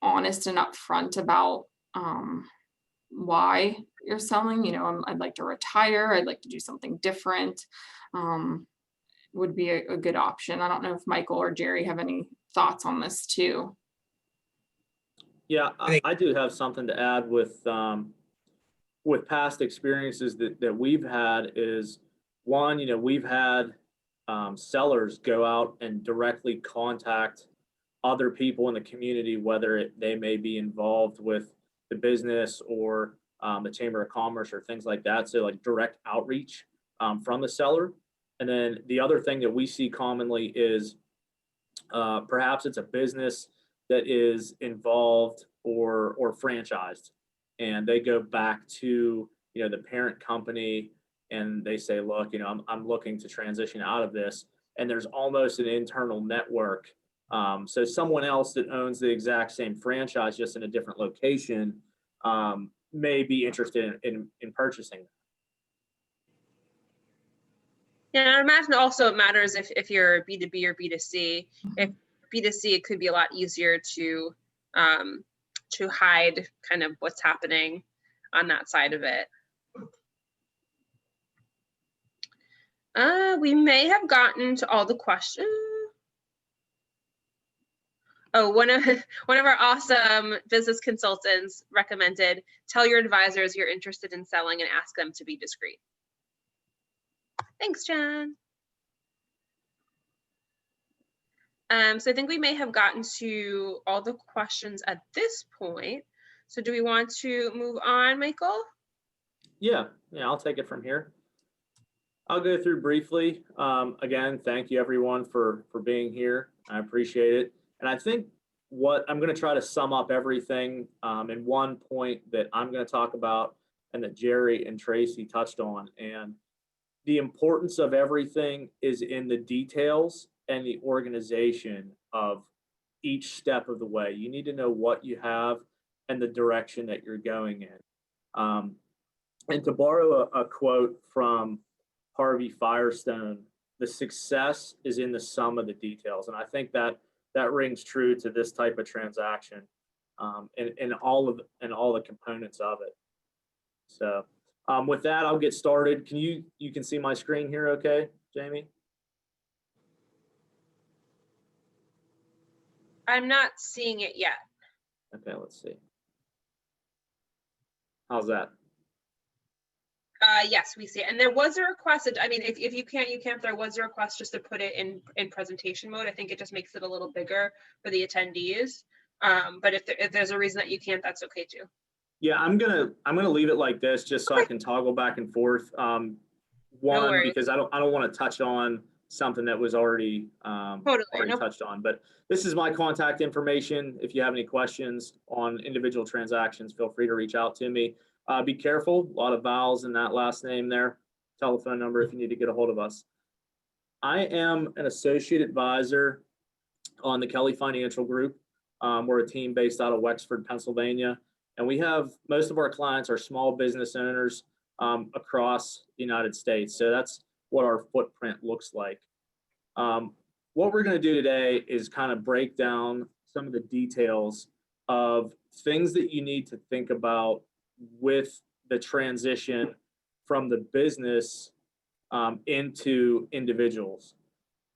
honest and upfront about why you're selling, you know, I'd like to retire, I'd like to do something different, would be a good option. I don't know if Michael or Jerry have any thoughts on this too. Yeah, I do have something to add with past experiences that we've had. Is one, you know, we've had sellers go out and directly contact other people in the community, whether they may be involved with the business or the Chamber of Commerce or things like that. So like direct outreach from the seller. And then the other thing that we see commonly is perhaps it's a business that is involved or franchised, and they go back to, you know, the parent company and they say, look, you know, I'm looking to transition out of this, and there's almost an internal network. So someone else that owns the exact same franchise, just in a different location, may be interested in purchasing. Yeah, I imagine also it matters if you're B2B or B2C. If B2C, it could be a lot easier to hide kind of what's happening on that side of it. We may have gotten to all the questions. Oh, one of our awesome business consultants recommended, tell your advisors you're interested in selling and ask them to be discreet. Thanks, Jen. So I think we may have gotten to all the questions at this point. So do we want to move on, Michael? Yeah, I'll take it from here. I'll go through briefly. Again, thank you everyone for being here. I appreciate it. And I think what I'm going to try to sum up everything in one point that I'm going to talk about and that Jerry and Tracy touched on. And the importance of everything is in the details and the organization of each step of the way. You need to know what you have and the direction that you're going in. And to borrow a quote from Harvey Firestone, the success is in the sum of the details. And I think that rings true to this type of transaction, and all the components of it. So with that, I'll get started. You can see my screen here, okay, Jamie? I'm not seeing it yet. Okay, let's see. How's that? Yes, we see it. And there was a request. I mean, if you can't, you can't. There was a request just to put it in presentation mode. I think it just makes it a little bigger for the attendees. But if there's a reason that you can't, that's okay too. Yeah, I'm gonna leave it like this, just so I can toggle back and forth. One, because I don't want to touch on something that was already touched on. But this is my contact information. If you have any questions on individual transactions, feel free to reach out to me. Be careful, a lot of vowels in that last name there. Telephone number if you need to get a hold of us. I am an associate advisor on the Kelley Financial Group. We're a team based out of Wexford, Pennsylvania, and we have most of our clients are small business owners across the United States. So that's what our footprint looks like. What we're going to do today is kind of break down some of the details of things that you need to think about with the transition from the business into individuals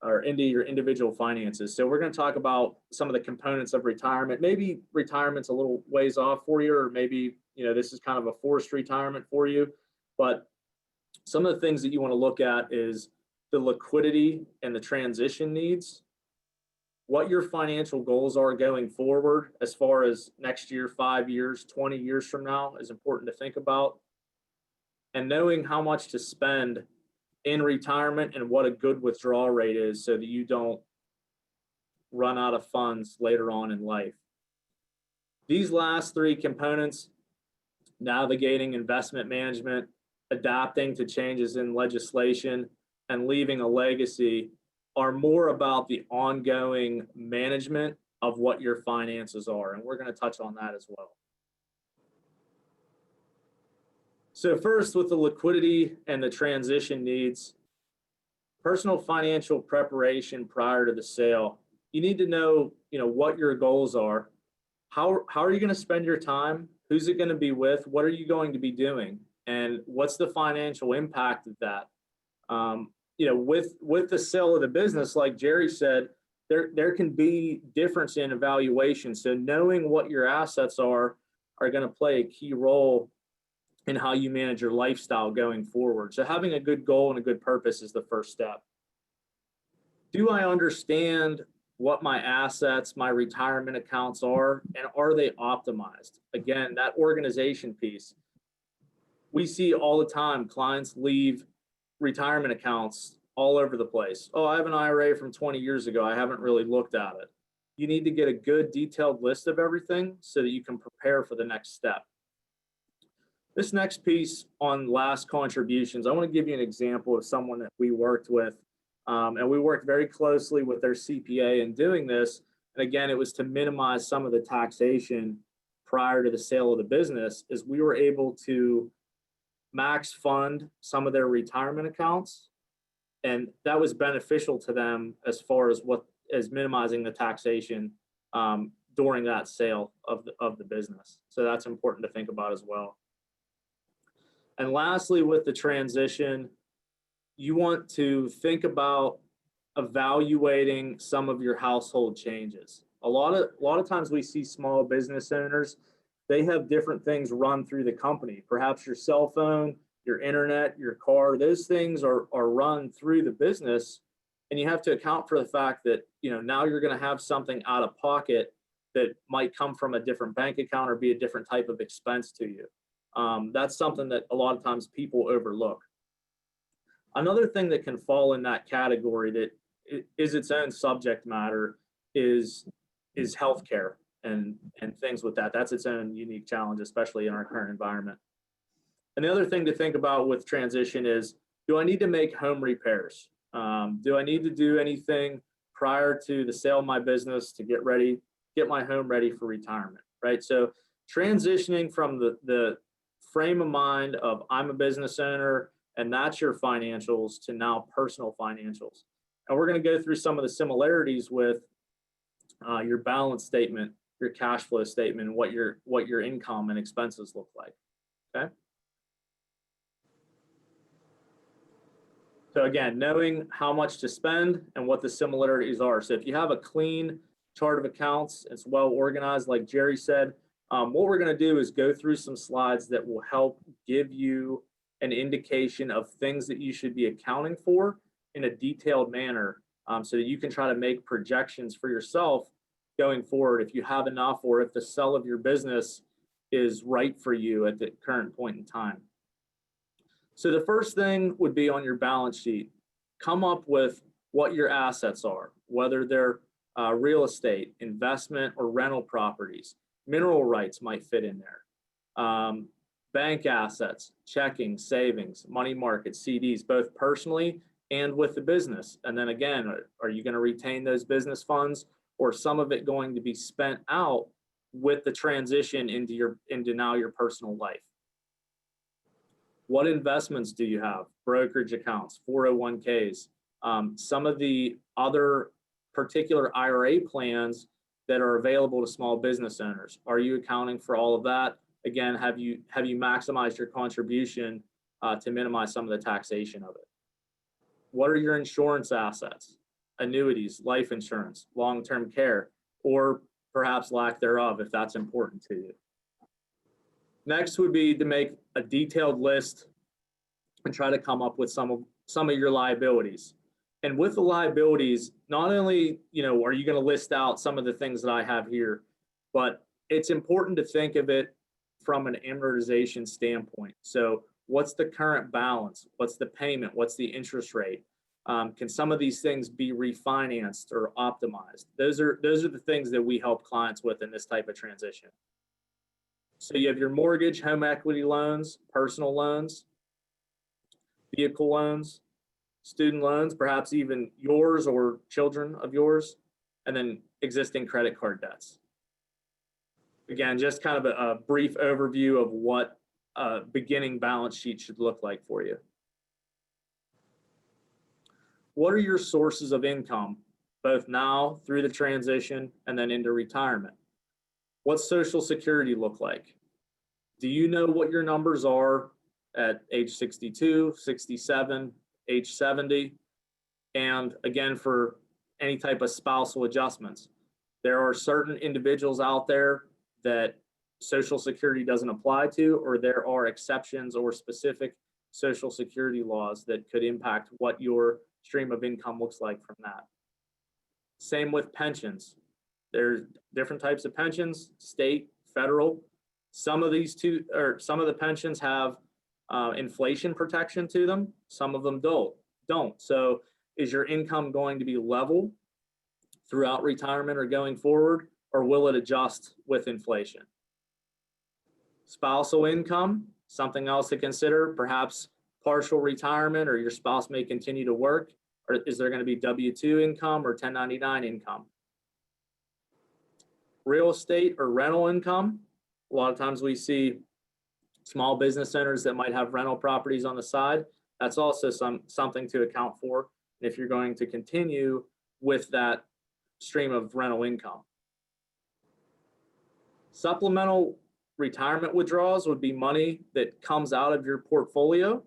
or into your individual finances. So we're going to talk about some of the components of retirement. Maybe retirement's a little ways off for you, or maybe, you know, this is kind of a forced retirement for you. But some of the things that you want to look at is the liquidity and the transition needs, what your financial goals are going forward as far as next year, 5 years, 20 years from now is important to think about. And knowing how much to spend in retirement and what a good withdrawal rate is so that you don't run out of funds later on in life. These last three components, navigating investment management, adapting to changes in legislation, and leaving a legacy, are more about the ongoing management of what your finances are. And we're going to touch on that as well. So first, with the liquidity and the transition needs, personal financial preparation prior to the sale. You need to know, what your goals are. How are you going to spend your time? Who's it going to be with? What are you going to be doing? And what's the financial impact of that? With the sale of the business, like Jerry said, there can be difference in evaluation. So knowing what your assets are going to play a key role in how you manage your lifestyle going forward. So having a good goal and a good purpose is the first step. Do I understand what my assets, my retirement accounts are, and are they optimized? Again, that organization piece. We see all the time clients leave retirement accounts all over the place. Oh, I have an IRA from 20 years ago. I haven't really looked at it. You need to get a good detailed list of everything so that you can prepare for the next step. This next piece on last contributions, I want to give you an example of someone that we worked with. And we worked very closely with their CPA in doing this. And again, it was to minimize some of the taxation prior to the sale of the business, is we were able to max fund some of their retirement accounts. And that was beneficial to them as far as minimizing the taxation during that sale of the business. So that's important to think about as well. And lastly, with the transition, you want to think about evaluating some of your household changes. A lot of times we see small business owners, they have different things run through the company. Perhaps your cell phone, your internet, your car, those things are run through the business. And you have to account for the fact that, now you're going to have something out of pocket that might come from a different bank account or be a different type of expense to you. That's something that a lot of times people overlook. Another thing that can fall in that category that is its own subject matter is healthcare and things with that. That's its own unique challenge, especially in our current environment. And the other thing to think about with transition is, do I need to make home repairs? Do I need to do anything prior to the sale of my business to get my home ready for retirement, right? So transitioning from the frame of mind of I'm a business owner and that's your financials to now personal financials. And we're going to go through some of the similarities with your balance statement, your cash flow statement, what your income and expenses look like. Okay. So again, knowing how much to spend and what the similarities are. So if you have a clean chart of accounts, it's well organized, like Jerry said, what we're going to do is go through some slides that will help give you an indication of things that you should be accounting for in a detailed manner, so that you can try to make projections for yourself going forward if you have enough or if the sell of your business is right for you at the current point in time. So the first thing would be on your balance sheet. Come up with what your assets are, whether they're real estate, investment, or rental properties. Mineral rights might fit in there. Bank assets, checking, savings, money markets, CDs, both personally and with the business. And then again, are you going to retain those business funds, or some of it going to be spent out with the transition into now your personal life? What investments do you have? Brokerage accounts, 401ks, some of the other particular IRA plans that are available to small business owners. Are you accounting for all of that? Again, have you maximized your contribution to minimize some of the taxation of it? What are your insurance assets? Annuities, life insurance, long-term care, or perhaps lack thereof if that's important to you. Next would be to make a detailed list and try to come up with some of your liabilities. And with the liabilities, not only, are you going to list out some of the things that I have here, but it's important to think of it from an amortization standpoint. So what's the current balance? What's the payment? What's the interest rate? Can some of these things be refinanced or optimized? Those are the things that we help clients with in this type of transition. So you have your mortgage, home equity loans, personal loans, vehicle loans, student loans, perhaps even yours or children of yours, and then existing credit card debts. Again, just kind of a brief overview of what a beginning balance sheet should look like for you. What are your sources of income, both now through the transition and then into retirement? What's Social Security look like? Do you know what your numbers are at age 62, 67, age 70? And again, for any type of spousal adjustments, there are certain individuals out there that Social Security doesn't apply to, or there are exceptions or specific Social Security laws that could impact what your stream of income looks like from that. Same with pensions. There's different types of pensions, state, federal. Some of the pensions have inflation protection to them. Some of them don't. So is your income going to be level throughout retirement or going forward, or will it adjust with inflation? Spousal income, something else to consider, perhaps partial retirement, or your spouse may continue to work, or is there going to be W-2 income or 1099 income? Real estate or rental income. A lot of times we see small business owners that might have rental properties on the side. That's also something to account for if you're going to continue with that stream of rental income. Supplemental retirement withdrawals would be money that comes out of your portfolio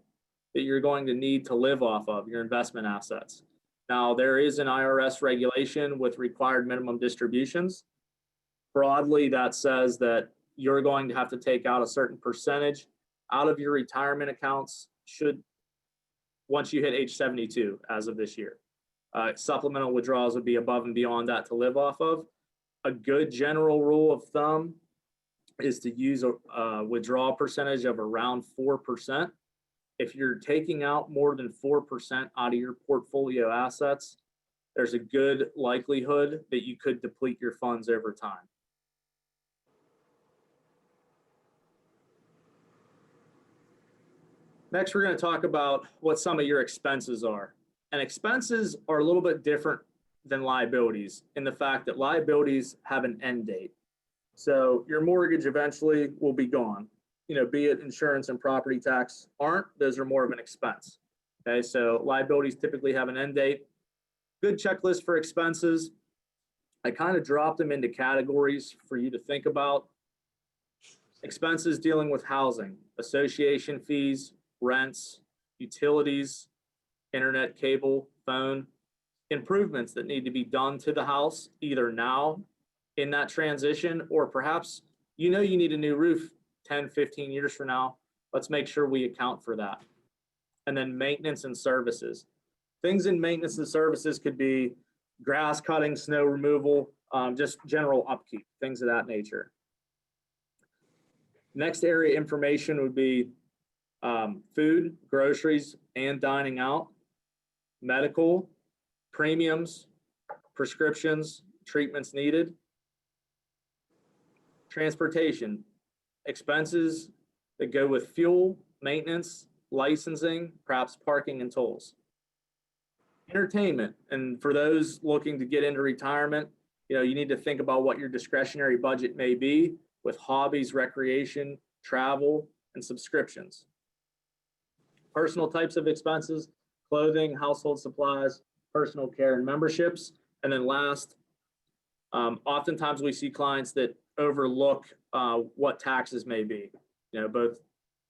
that you're going to need to live off of, your investment assets. Now, there is an IRS regulation with required minimum distributions. Broadly, that says that you're going to have to take out a certain percentage out of your retirement accounts once you hit age 72 as of this year. Supplemental withdrawals would be above and beyond that to live off of. A good general rule of thumb is to use a withdrawal percentage of around 4%. If you're taking out more than 4% out of your portfolio assets, there's a good likelihood that you could deplete your funds over time. Next, we're going to talk about what some of your expenses are. And expenses are a little bit different than liabilities in the fact that liabilities have an end date. So your mortgage eventually will be gone. Be it insurance and property tax aren't, those are more of an expense. Okay, so liabilities typically have an end date. Good checklist for expenses. I kind of dropped them into categories for you to think about. Expenses dealing with housing, association fees, rents, utilities, internet, cable, phone, improvements that need to be done to the house, either now in that transition, or perhaps you need a new roof 10, 15 years from now. Let's make sure we account for that. And then maintenance and services. Things in maintenance and services could be grass cutting, snow removal, just general upkeep, things of that nature. Next area information would be food, groceries, and dining out, medical, premiums, prescriptions, treatments needed, transportation, expenses that go with fuel, maintenance, licensing, perhaps parking and tolls. Entertainment, and for those looking to get into retirement, you need to think about what your discretionary budget may be with hobbies, recreation, travel, and subscriptions. Personal types of expenses, clothing, household supplies, personal care, and memberships. And then last, oftentimes we see clients that overlook what taxes may be, both.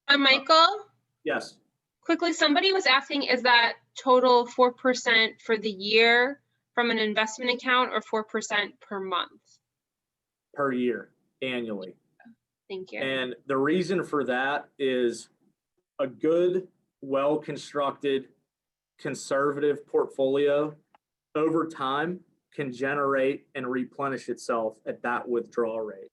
Michael? Yes. Quickly, somebody was asking, is that total 4% for the year from an investment account or 4% per month? Per year, annually. Thank you. And the reason for that is a good, well-constructed, conservative portfolio over time can generate and replenish itself at that withdrawal rate.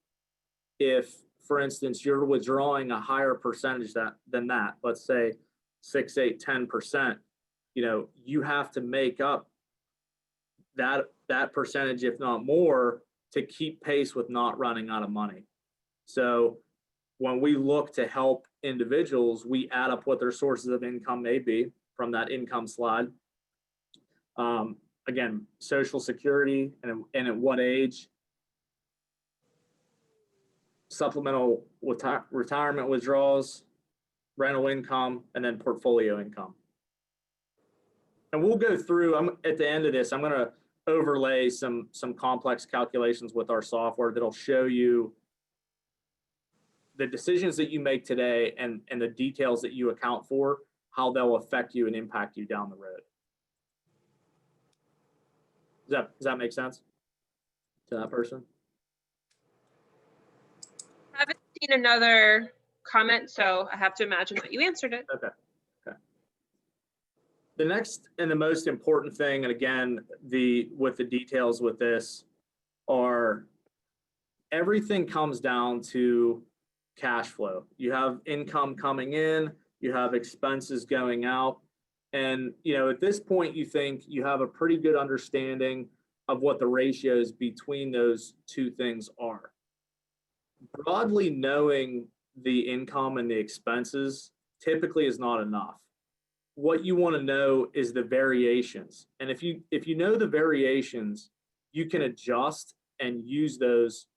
If, for instance, you're withdrawing a higher percentage than that, let's say 6, 8, 10%, you have to make up that percentage, if not more, to keep pace with not running out of money. So when we look to help individuals, we add up what their sources of income may be from that income slide. Again, Social Security and at what age, supplemental retirement withdrawals, rental income, and then portfolio income. And we'll go through, at the end of this, I'm going to overlay some complex calculations with our software that'll show you the decisions that you make today and the details that you account for, how they'll affect you and impact you down the road. Does that make sense to that person? I haven't seen another comment, so I have to imagine that you answered it. Okay. The next and the most important thing, and again, with the details with this, are everything comes down to cash flow. You have income coming in, you have expenses going out, and at this point you think you have a pretty good understanding of what the ratios between those two things are. Broadly knowing the income and the expenses typically is not enough. What you want to know is the variations. And if you know the variations, you can adjust and use those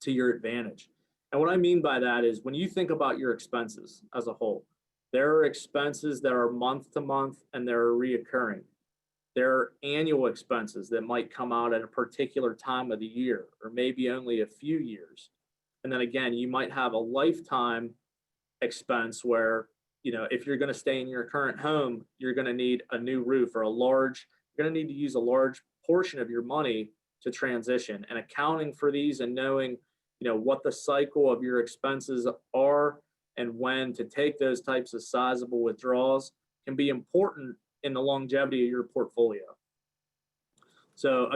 to your advantage. And what I mean by that is when you think about your expenses as a whole, there are expenses that are month to month and they're reoccurring. There are annual expenses that might come out at a particular time of the year, or maybe only a few years. And then again, you might have a lifetime expense where, if you're going to stay in your current home, you're going to need a new roof, or you're going to need to use a large portion of your money to transition. And accounting for these and knowing, what the cycle of your expenses are and when to take those types of sizable withdrawals can be important in the longevity of your portfolio. So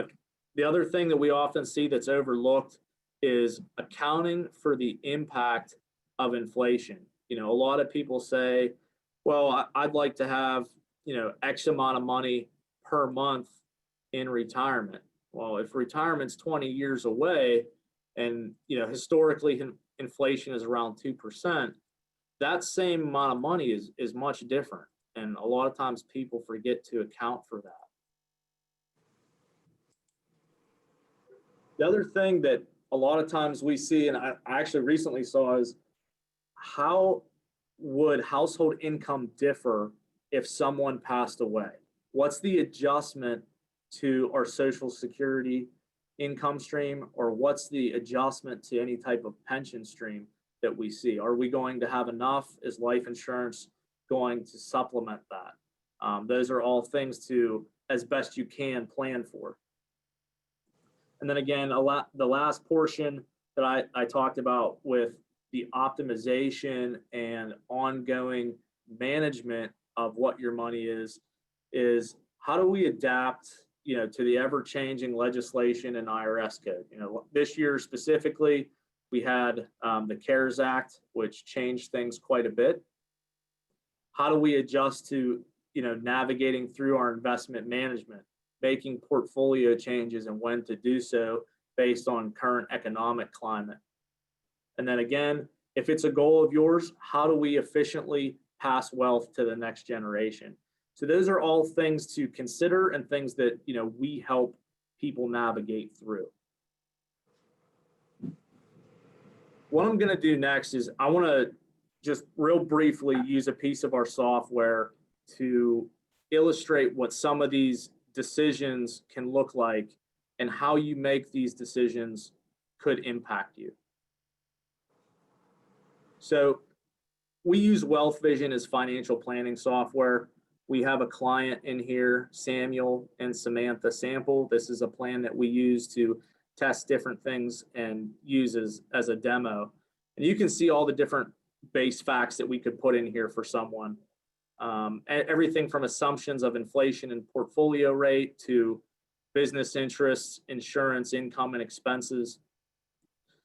the other thing that we often see that's overlooked is accounting for the impact of inflation. A lot of people say, well, I'd like to have, X amount of money per month in retirement. Well, if retirement's 20 years away and, historically inflation is around 2%, that same amount of money is much different. And a lot of times people forget to account for that. The other thing that a lot of times we see, and I actually recently saw, is how would household income differ if someone passed away? What's the adjustment to our Social Security income stream, or what's the adjustment to any type of pension stream that we see? Are we going to have enough? Is life insurance going to supplement that? Those are all things to, as best you can, plan for. And then again, the last portion that I talked about with the optimization and ongoing management of what your money is how do we adapt, to the ever-changing legislation and IRS code? This year specifically, we had the CARES Act, which changed things quite a bit. How do we adjust to, navigating through our investment management, making portfolio changes and when to do so based on current economic climate? And then again, if it's a goal of yours, how do we efficiently pass wealth to the next generation? So those are all things to consider and things that, we help people navigate through. What I'm going to do next is I want to just real briefly use a piece of our software to illustrate what some of these decisions can look like and how you make these decisions could impact you. So we use Wealth Vision as financial planning software. We have a client in here, Samuel and Samantha Sample. This is a plan that we use to test different things and use as a demo. And you can see all the different base facts that we could put in here for someone. Everything from assumptions of inflation and portfolio rate to business interests, insurance, income, and expenses.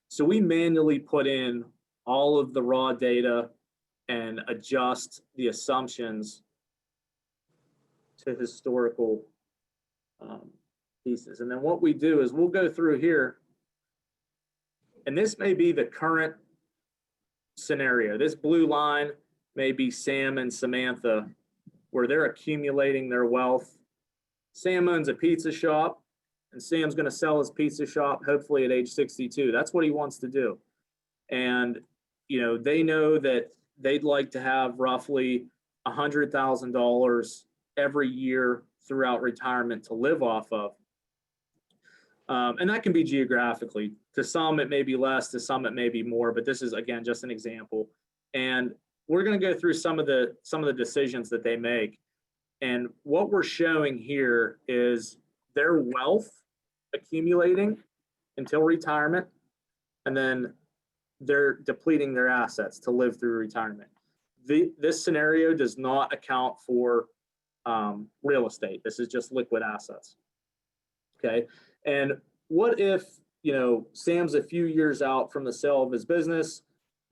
So we manually put in all of the raw data and adjust the assumptions to historical pieces. And then what we do is we'll go through here, and this may be the current scenario. This blue line may be Sam and Samantha, where they're accumulating their wealth. Sam owns a pizza shop, and Sam's going to sell his pizza shop hopefully at age 62. That's what he wants to do. And they know that they'd like to have roughly $100,000 every year throughout retirement to live off of. And that can be geographically. To some, it may be less, to some, it may be more, but this is, again, just an example. And we're going to go through some of the decisions that they make. And what we're showing here is their wealth accumulating until retirement, and then they're depleting their assets to live through retirement. This scenario does not account for real estate. This is just liquid assets. Okay. And what if, Sam's a few years out from the sale of his business,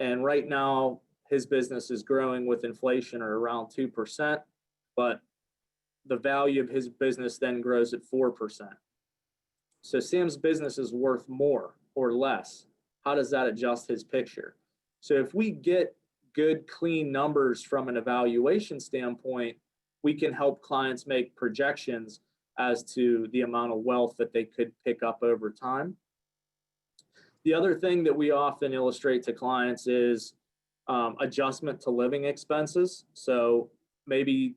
and right now his business is growing with inflation or around 2%, but the value of his business then grows at 4%. So Sam's business is worth more or less. How does that adjust his picture? So if we get good, clean numbers from an evaluation standpoint, we can help clients make projections as to the amount of wealth that they could pick up over time. The other thing that we often illustrate to clients is adjustment to living expenses. So maybe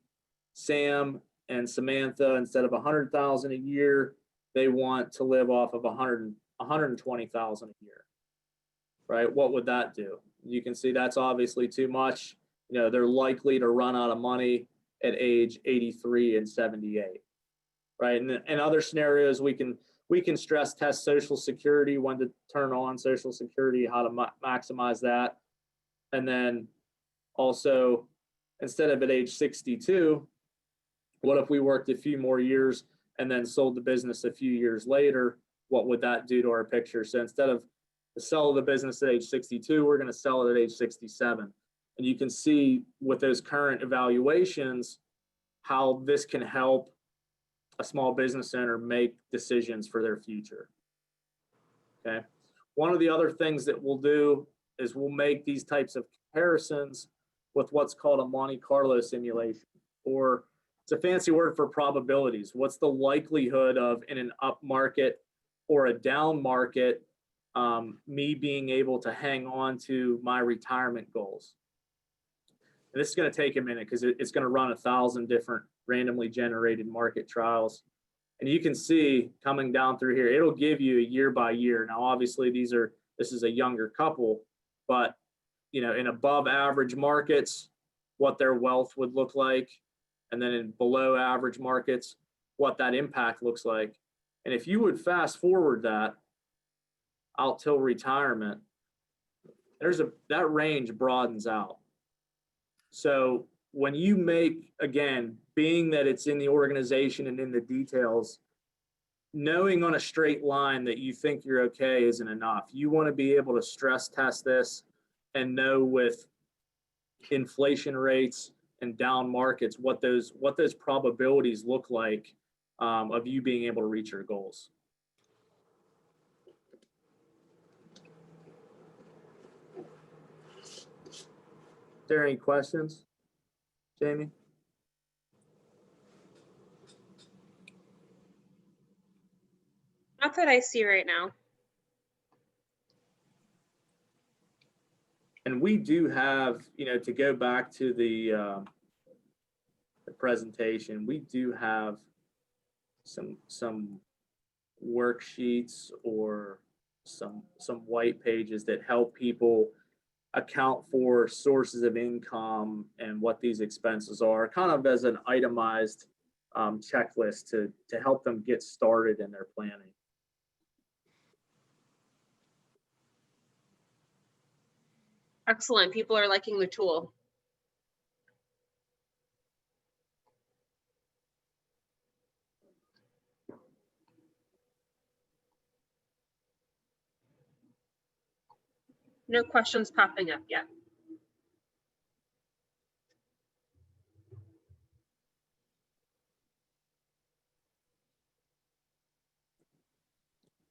Sam and Samantha, instead of $100,000 a year, they want to live off of $120,000 a year, right? What would that do? You can see that's obviously too much. They're likely to run out of money at age 83 and 78, right? And in other scenarios, we can stress test Social Security, when to turn on Social Security, how to maximize that. And then also, instead of at age 62, what if we worked a few more years and then sold the business a few years later? What would that do to our picture? So instead of the sell of the business at age 62, we're going to sell it at age 67. And you can see with those current evaluations how this can help a small business owner make decisions for their future. Okay. One of the other things that we'll do is we'll make these types of comparisons with what's called a Monte Carlo simulation, or it's a fancy word for probabilities. What's the likelihood of, in an up market or a down market, me being able to hang on to my retirement goals? And this is going to take a minute because it's going to run 1,000 different randomly generated market trials. And you can see coming down through here, it'll give you a year by year. Now, obviously, this is a younger couple, but in above average markets, what their wealth would look like, and then in below average markets, what that impact looks like. And if you would fast forward that out till retirement, that range broadens out. So when you make, again, being that it's in the organization and in the details, knowing on a straight line that you think you're okay isn't enough. You want to be able to stress test this and know with inflation rates and down markets what those probabilities look like of you being able to reach your goals. Is there any questions, Jamie? Not that I see right now. And we do have, to go back to the presentation, we do have some worksheets or some white pages that help people account for sources of income and what these expenses are, kind of as an itemized checklist to help them get started in their planning. Excellent. People are liking the tool. No questions popping up yet.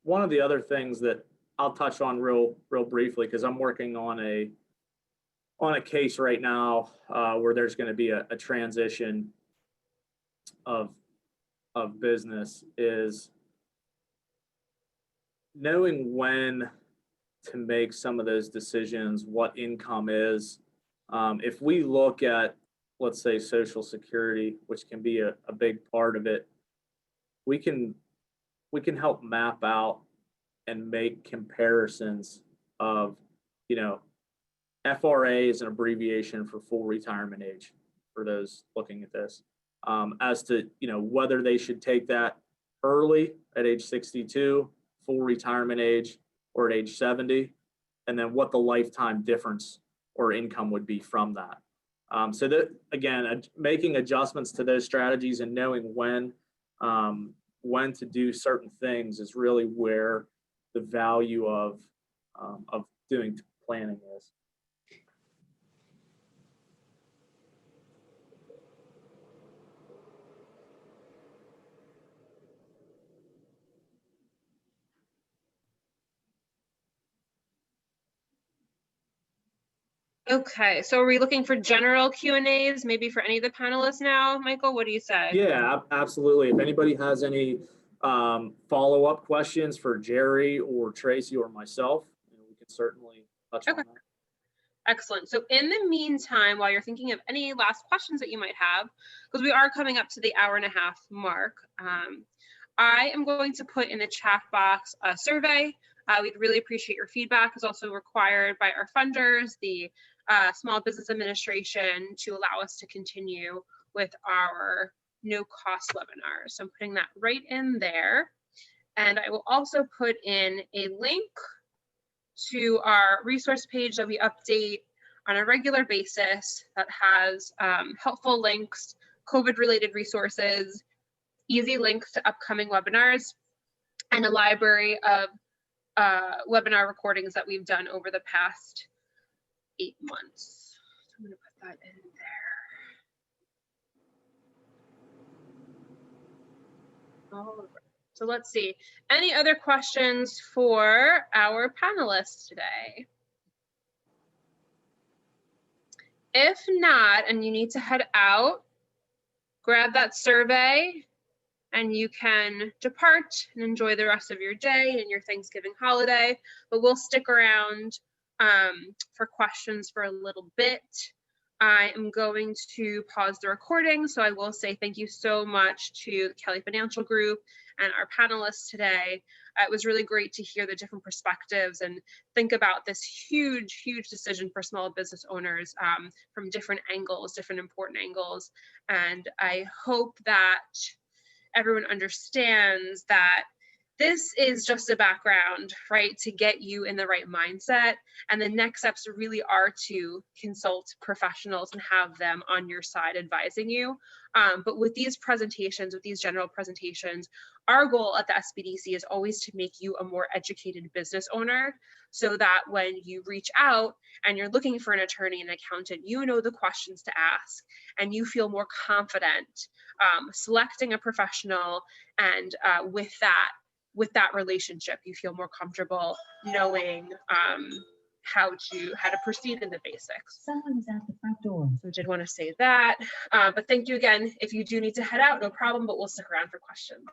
One of the other things that I'll touch on real briefly, because I'm working on a case right now where there's going to be a transition of business, is knowing when to make some of those decisions, what income is. If we look at, let's say, Social Security, which can be a big part of it, we can help map out and make comparisons of, FRA is an abbreviation for full retirement age for those looking at this, as to, whether they should take that early at age 62, full retirement age, or at age 70, and then what the lifetime difference or income would be from that. So that, again, making adjustments to those strategies and knowing when to do certain things is really where the value of doing planning is. Okay, so are we looking for general Q&As, maybe for any of the panelists now? Michael, what do you say? Yeah, absolutely. If anybody has any follow-up questions for Jerry or Tracy or myself, we can certainly touch on that. Excellent. So in the meantime, while you're thinking of any last questions that you might have, because we are coming up to the hour-and-a-half mark, I am going to put in the chat box a survey. We'd really appreciate your feedback. It's also required by our funders, the Small Business Administration, to allow us to continue with our no-cost webinars. So I'm putting that right in there. And I will also put in a link to our resource page that we update on a regular basis that has helpful links, COVID-related resources, easy links to upcoming webinars, and a library of webinar recordings that we've done over the past 8 months. So I'm going to put that in there. All right. So let's see. Any other questions for our panelists today? If not, and you need to head out, grab that survey and you can depart and enjoy the rest of your day and your Thanksgiving holiday. But we'll stick around for questions for a little bit. I am going to pause the recording. So I will say thank you so much to the Kelley Financial Group and our panelists today. It was really great to hear the different perspectives and think about this huge, huge decision for small business owners from different angles, different important angles. And I hope that everyone understands that this is just a background, right, to get you in the right mindset. And the next steps really are to consult professionals and have them on your side advising you. But with these presentations, with these general presentations, our goal at the SBDC is always to make you a more educated business owner, so that when you reach out and you're looking for an attorney and accountant, you know the questions to ask and you feel more confident selecting a professional, and with that relationship, you feel more comfortable knowing how to proceed in the basics. Someone is at the front door. So I did want to say that, but thank you again. If you do need to head out, no problem, but we'll stick around for questions.